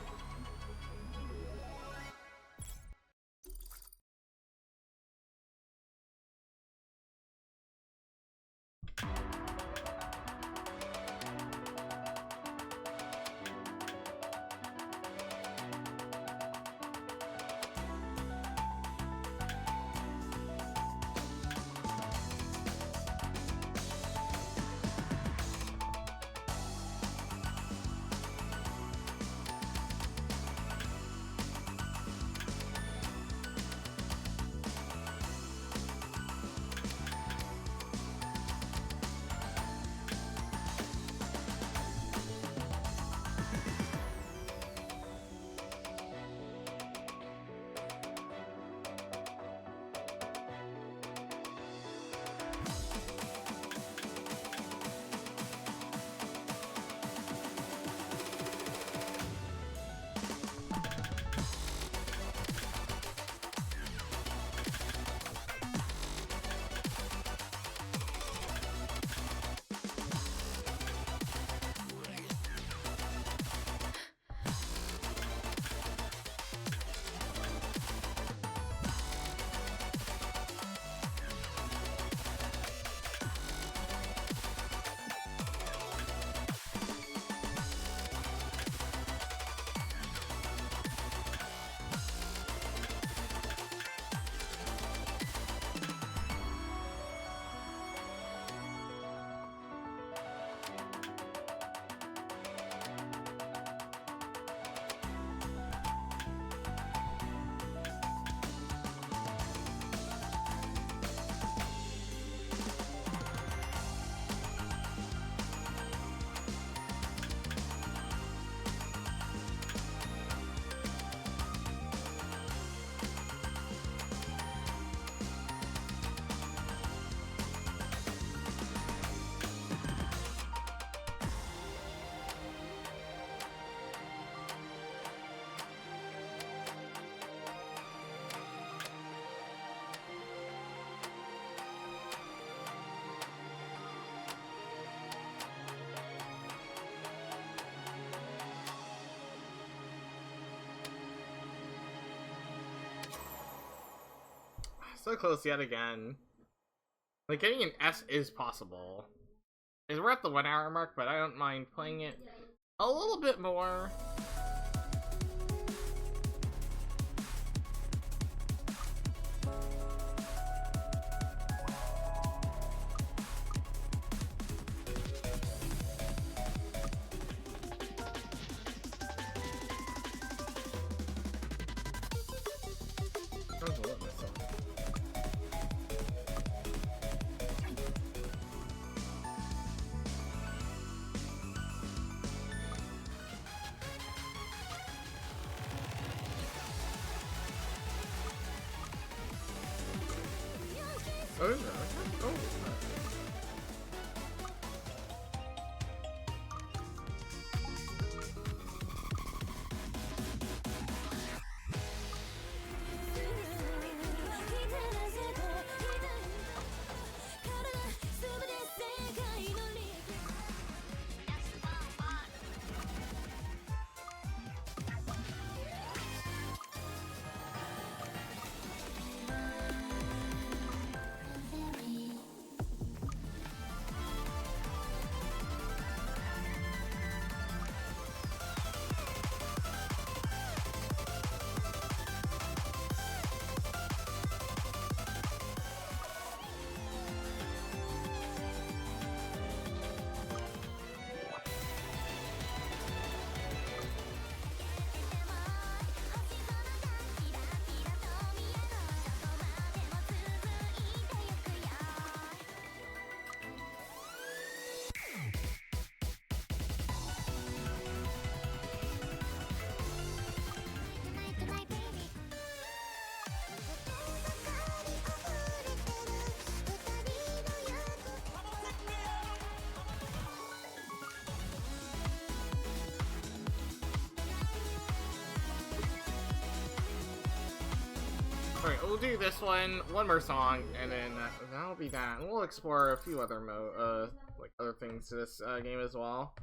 Speaker 1: So close yet again. Like, getting an S is possible. We're at the 1 hour mark, but I don't mind playing it a little bit more. Oh, no. Oh. Alright, we'll do this one more song, and then that'll be that. And we'll explore a few other like other things to this game as well.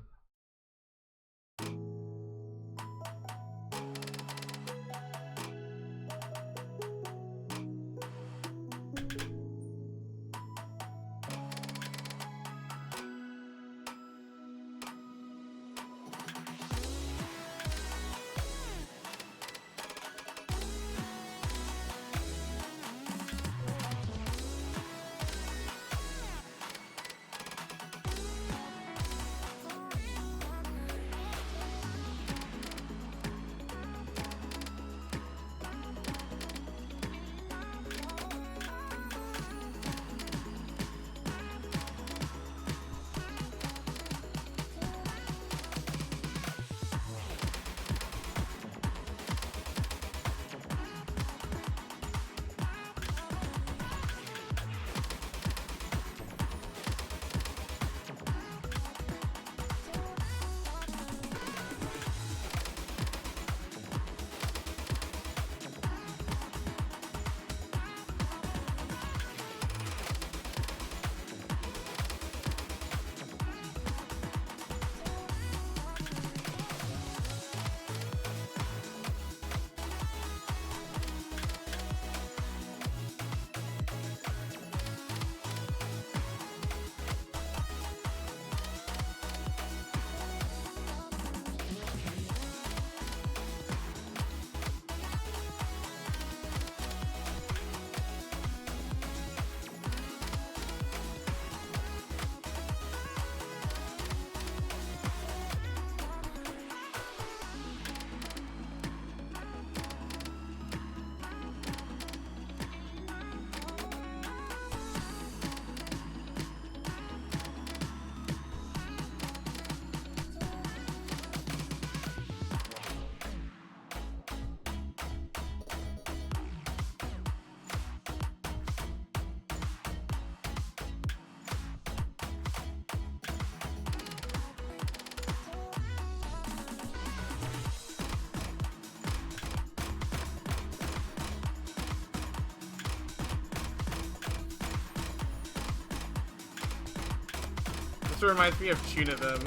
Speaker 1: This reminds me of Tuna Them.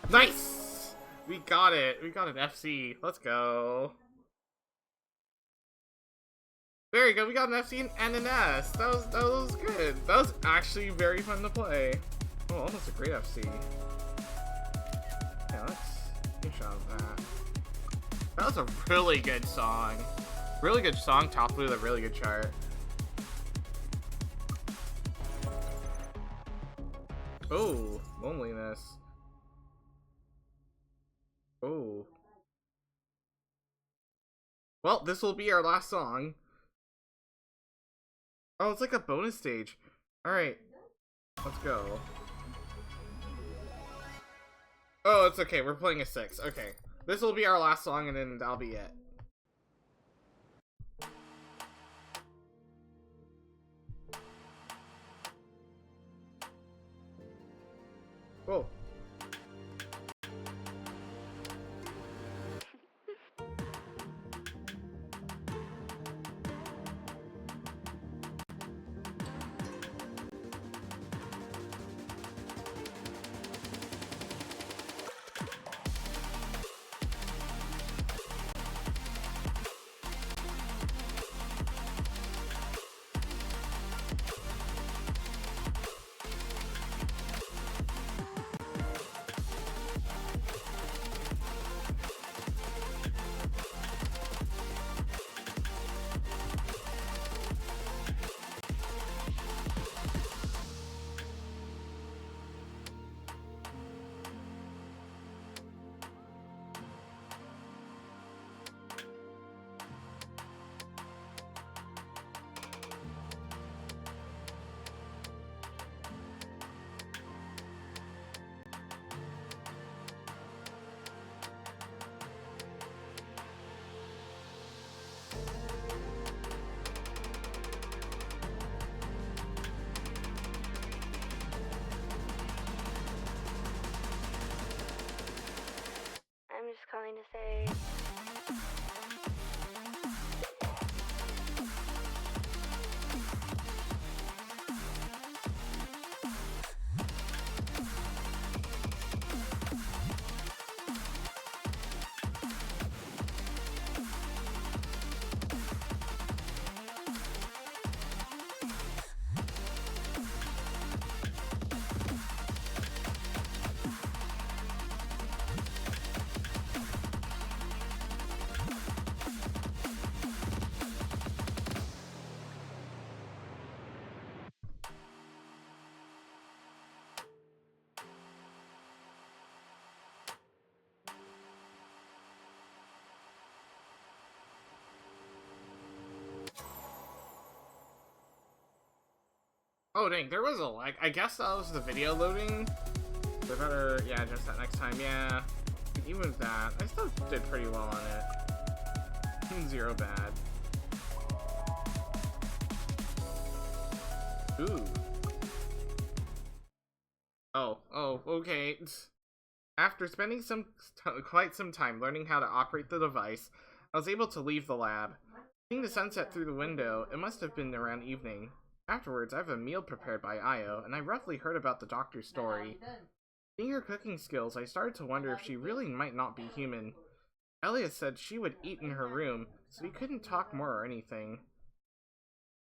Speaker 1: Nice! We got it. We got an FC. Let's go. There you go. We got an FC and an S. That was good. That was actually very fun to play. Oh, almost a great FC. Yeah, let's take a shot of that. That was a really good song. Really good song, topped with a really good chart. Oh, loneliness. Oh. Well, this will be our last song. Oh, it's like a bonus stage. Alright. Let's go. Oh, it's okay. We're playing a 6. Okay. This will be our last song, and then that'll be it. Whoa. Oh dang, there was a lag. I guess that was the video loading. We better, yeah, adjust that next time. Yeah, even with that, I still did pretty well on it. 0 bad. Ooh. Oh, okay. After spending quite some time learning how to operate the device, I was able to leave the lab. Seeing the sunset through the window, it must have been around evening. Afterwards, I have a meal prepared by Io, and I roughly heard about the doctor's story. Seeing her cooking skills, I started to wonder if she really might not be human. ELLIA said she would eat in her room, so we couldn't talk more or anything.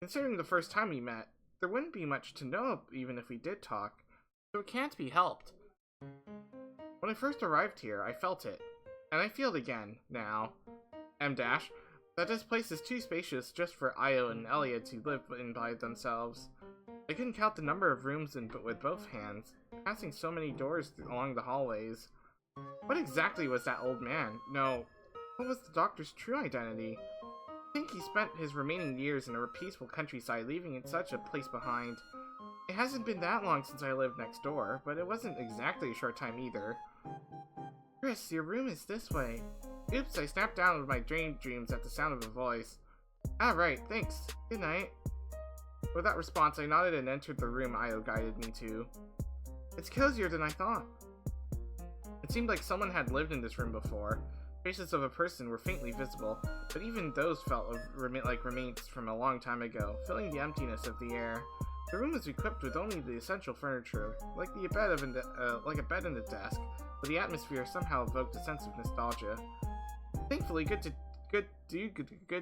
Speaker 1: Considering the first time we met, there wouldn't be much to know even if we did talk, so it can't be helped. When I first arrived here, I felt it, and I feel it again, now. M-dash, that this place is too spacious just for Io and ELLIA to live in by themselves. I couldn't count the number of rooms with both hands, passing so many doors along the hallways. What exactly was that old man? No, what was the doctor's true identity? I think he spent his remaining years in a peaceful countryside, leaving such a place behind. It hasn't been that long since I lived next door, but it wasn't exactly a short time either. Chris, your room is this way. Oops, I snapped out of my dreams at the sound of a voice. Ah, right, thanks. Good night. With that response, I nodded and entered the room Io guided me to. It's cozier than I thought. It seemed like someone had lived in this room before. Traces of a person were faintly visible, but even those felt like remains from a long time ago, filling the emptiness of the air. The room was equipped with only the essential furniture, like a bed and a desk, but the atmosphere somehow evoked a sense of nostalgia. Thankfully, good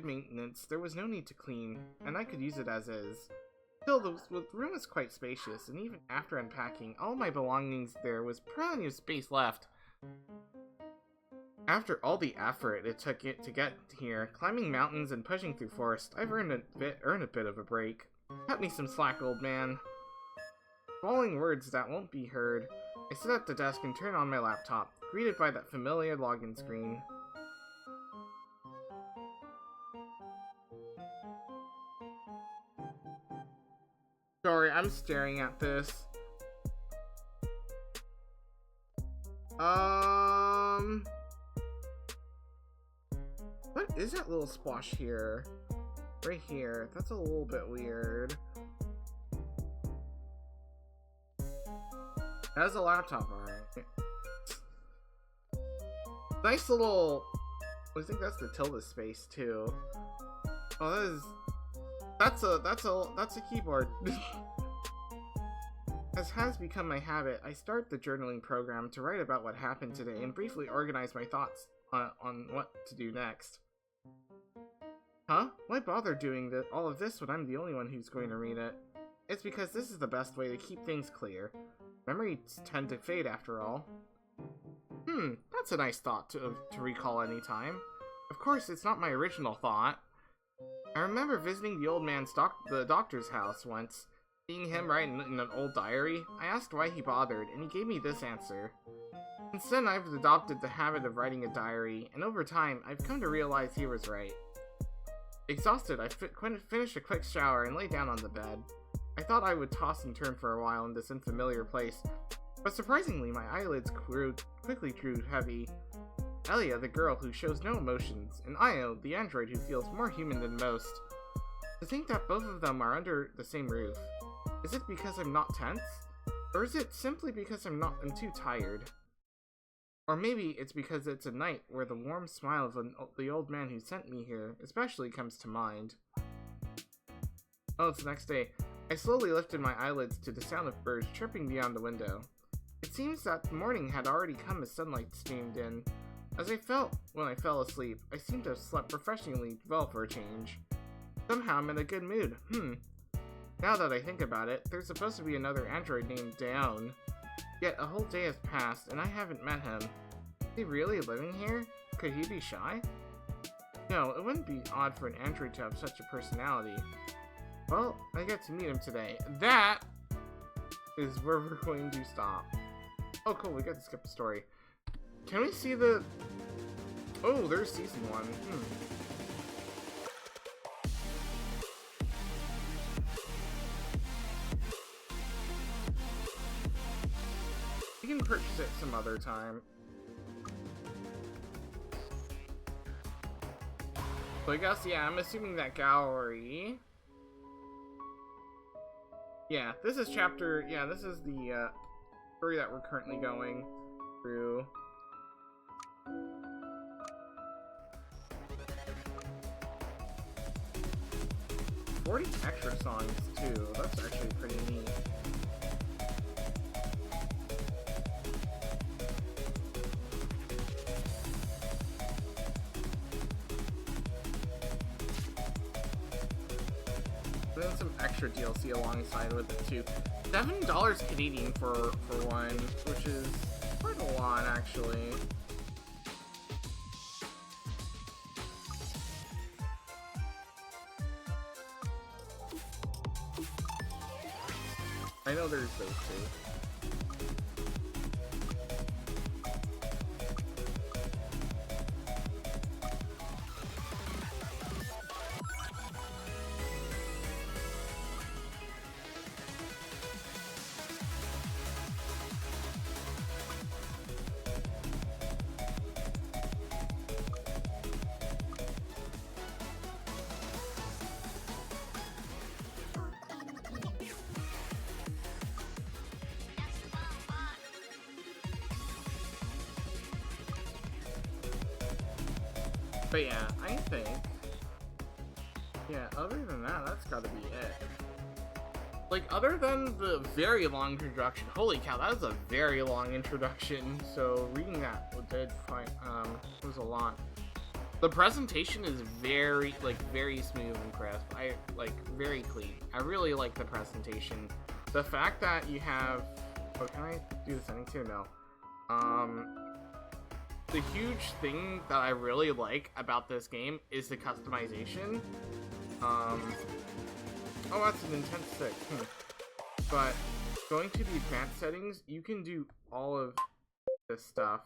Speaker 1: maintenance, there was no need to clean, and I could use it as is. Still, the room was quite spacious, and even after unpacking all my belongings, there was plenty of space left. After all the effort it took to get here, climbing mountains and pushing through forest, I've earned a bit of a break. Cut me some slack, old man. Swallowing words that won't be heard, I sit at the desk and turn on my laptop, greeted by that familiar login screen. Sorry, I'm staring at this. What is that little splash here? Right here. That's a little bit weird. That's a laptop, alright. Nice little... I think that's the tilde space too. Oh, that's a keyboard. As has become my habit, I start the journaling program to write about what happened today and briefly organize my thoughts on what to do next. Huh? Why bother doing all of this when I'm the only one who's going to read it? It's because this is the best way to keep things clear. Memories tend to fade after all. That's a nice thought to recall anytime. Of course, it's not my original thought. I remember visiting the old man's the doctor's house once. Seeing him write in an old diary, I asked why he bothered, and he gave me this answer. Since then, I've adopted the habit of writing a diary, and over time, I've come to realize he was right. Exhausted, I finished a quick shower and lay down on the bed. I thought I would toss and turn for a while in this unfamiliar place, but surprisingly, my eyelids quickly grew heavy. ELLIA, the girl who shows no emotions, and Io, the android who feels more human than most. To think that both of them are under the same roof. Is it because I'm not tense? Or is it simply because I'm too tired? Or maybe it's because it's a night where the warm smile of the old man who sent me here especially comes to mind. Oh, it's the next day. I slowly lifted my eyelids to the sound of birds chirping beyond the window. It seems that the morning had already come as sunlight streamed in. As I felt when I fell asleep, I seemed to have slept refreshingly well for a change. Somehow I'm in a good mood. Now that I think about it, there's supposed to be another android named Daon. Yet a whole day has passed and I haven't met him. Is he really living here? Could he be shy? No, it wouldn't be odd for an android to have such a personality. Well, I get to meet him today. That is where we're going to stop. Oh cool, we get to skip the story. Can we see the... Oh, there's season 1. You can purchase it some other time. So I guess, yeah, I'm assuming that gallery... Yeah, this is chapter... Yeah, this is the story that we're currently going through. "40 extra songs, too. That's actually pretty neat. And then some extra DLC alongside with it too. $7 Canadian for one, which is quite a lot actually. I know there's those two. But yeah, I think, yeah, other than that, that's gotta be it. Like, other than the very long introduction, holy cow, that was a very long introduction, so reading that did quite, was a lot. The presentation is very smooth and crisp. Very clean. I really like the presentation. The fact that you have, oh, can I do the settings here? No. The huge thing that I really like about this game is the customization. Oh, that's an intense 6. But going to the advanced settings, you can do all of this stuff.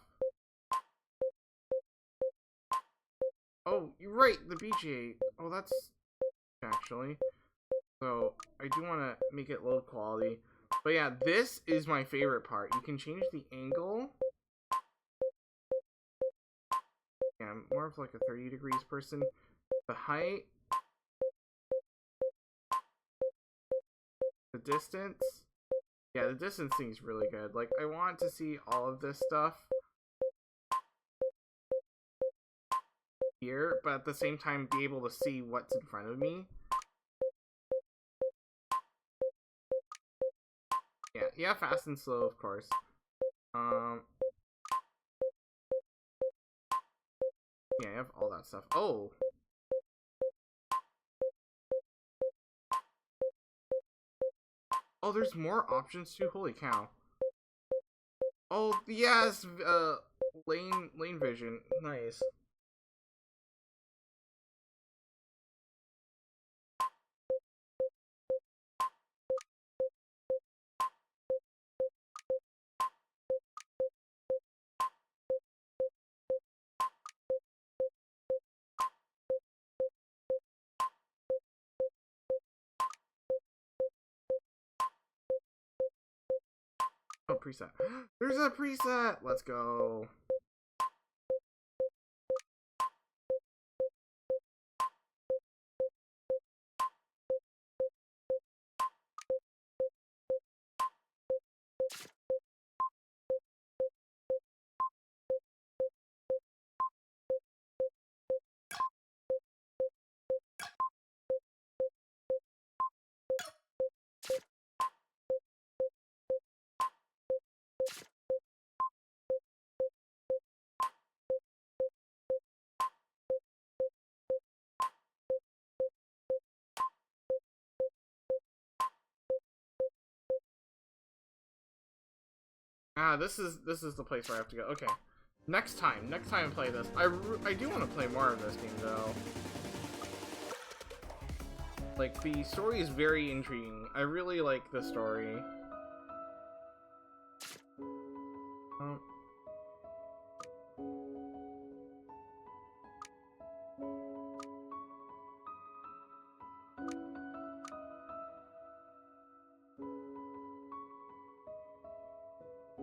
Speaker 1: Oh, you're right, the BGA. Oh, that's actually. So I do want to make it low quality. But yeah, this is my favorite part. You can change the angle. Yeah, I'm more of like a 30 degrees person. The height. The distance. Yeah, the distance thing's really good. Like, I want to see all of this stuff here, but at the same time be able to see what's in front of me. Yeah, fast and slow, of course. Yeah, I have all that stuff. Oh! Oh, there's more options too? Holy cow. Oh, yes! Lane vision. Nice. Oh, preset. There's a preset! Let's go. Ah, this is the place where I have to go. Okay. Next time I play this. I do want to play more of this game, though. Like, the story is very intriguing. I really like the story.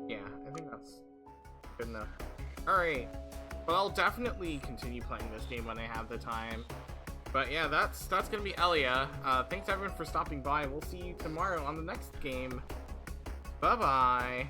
Speaker 1: Yeah, I That's good enough. Alright. But I'll definitely continue playing this game when I have the time. But yeah, that's gonna be ELLIA. Thanks everyone for stopping by. We'll see you tomorrow on the next game. Bye-bye.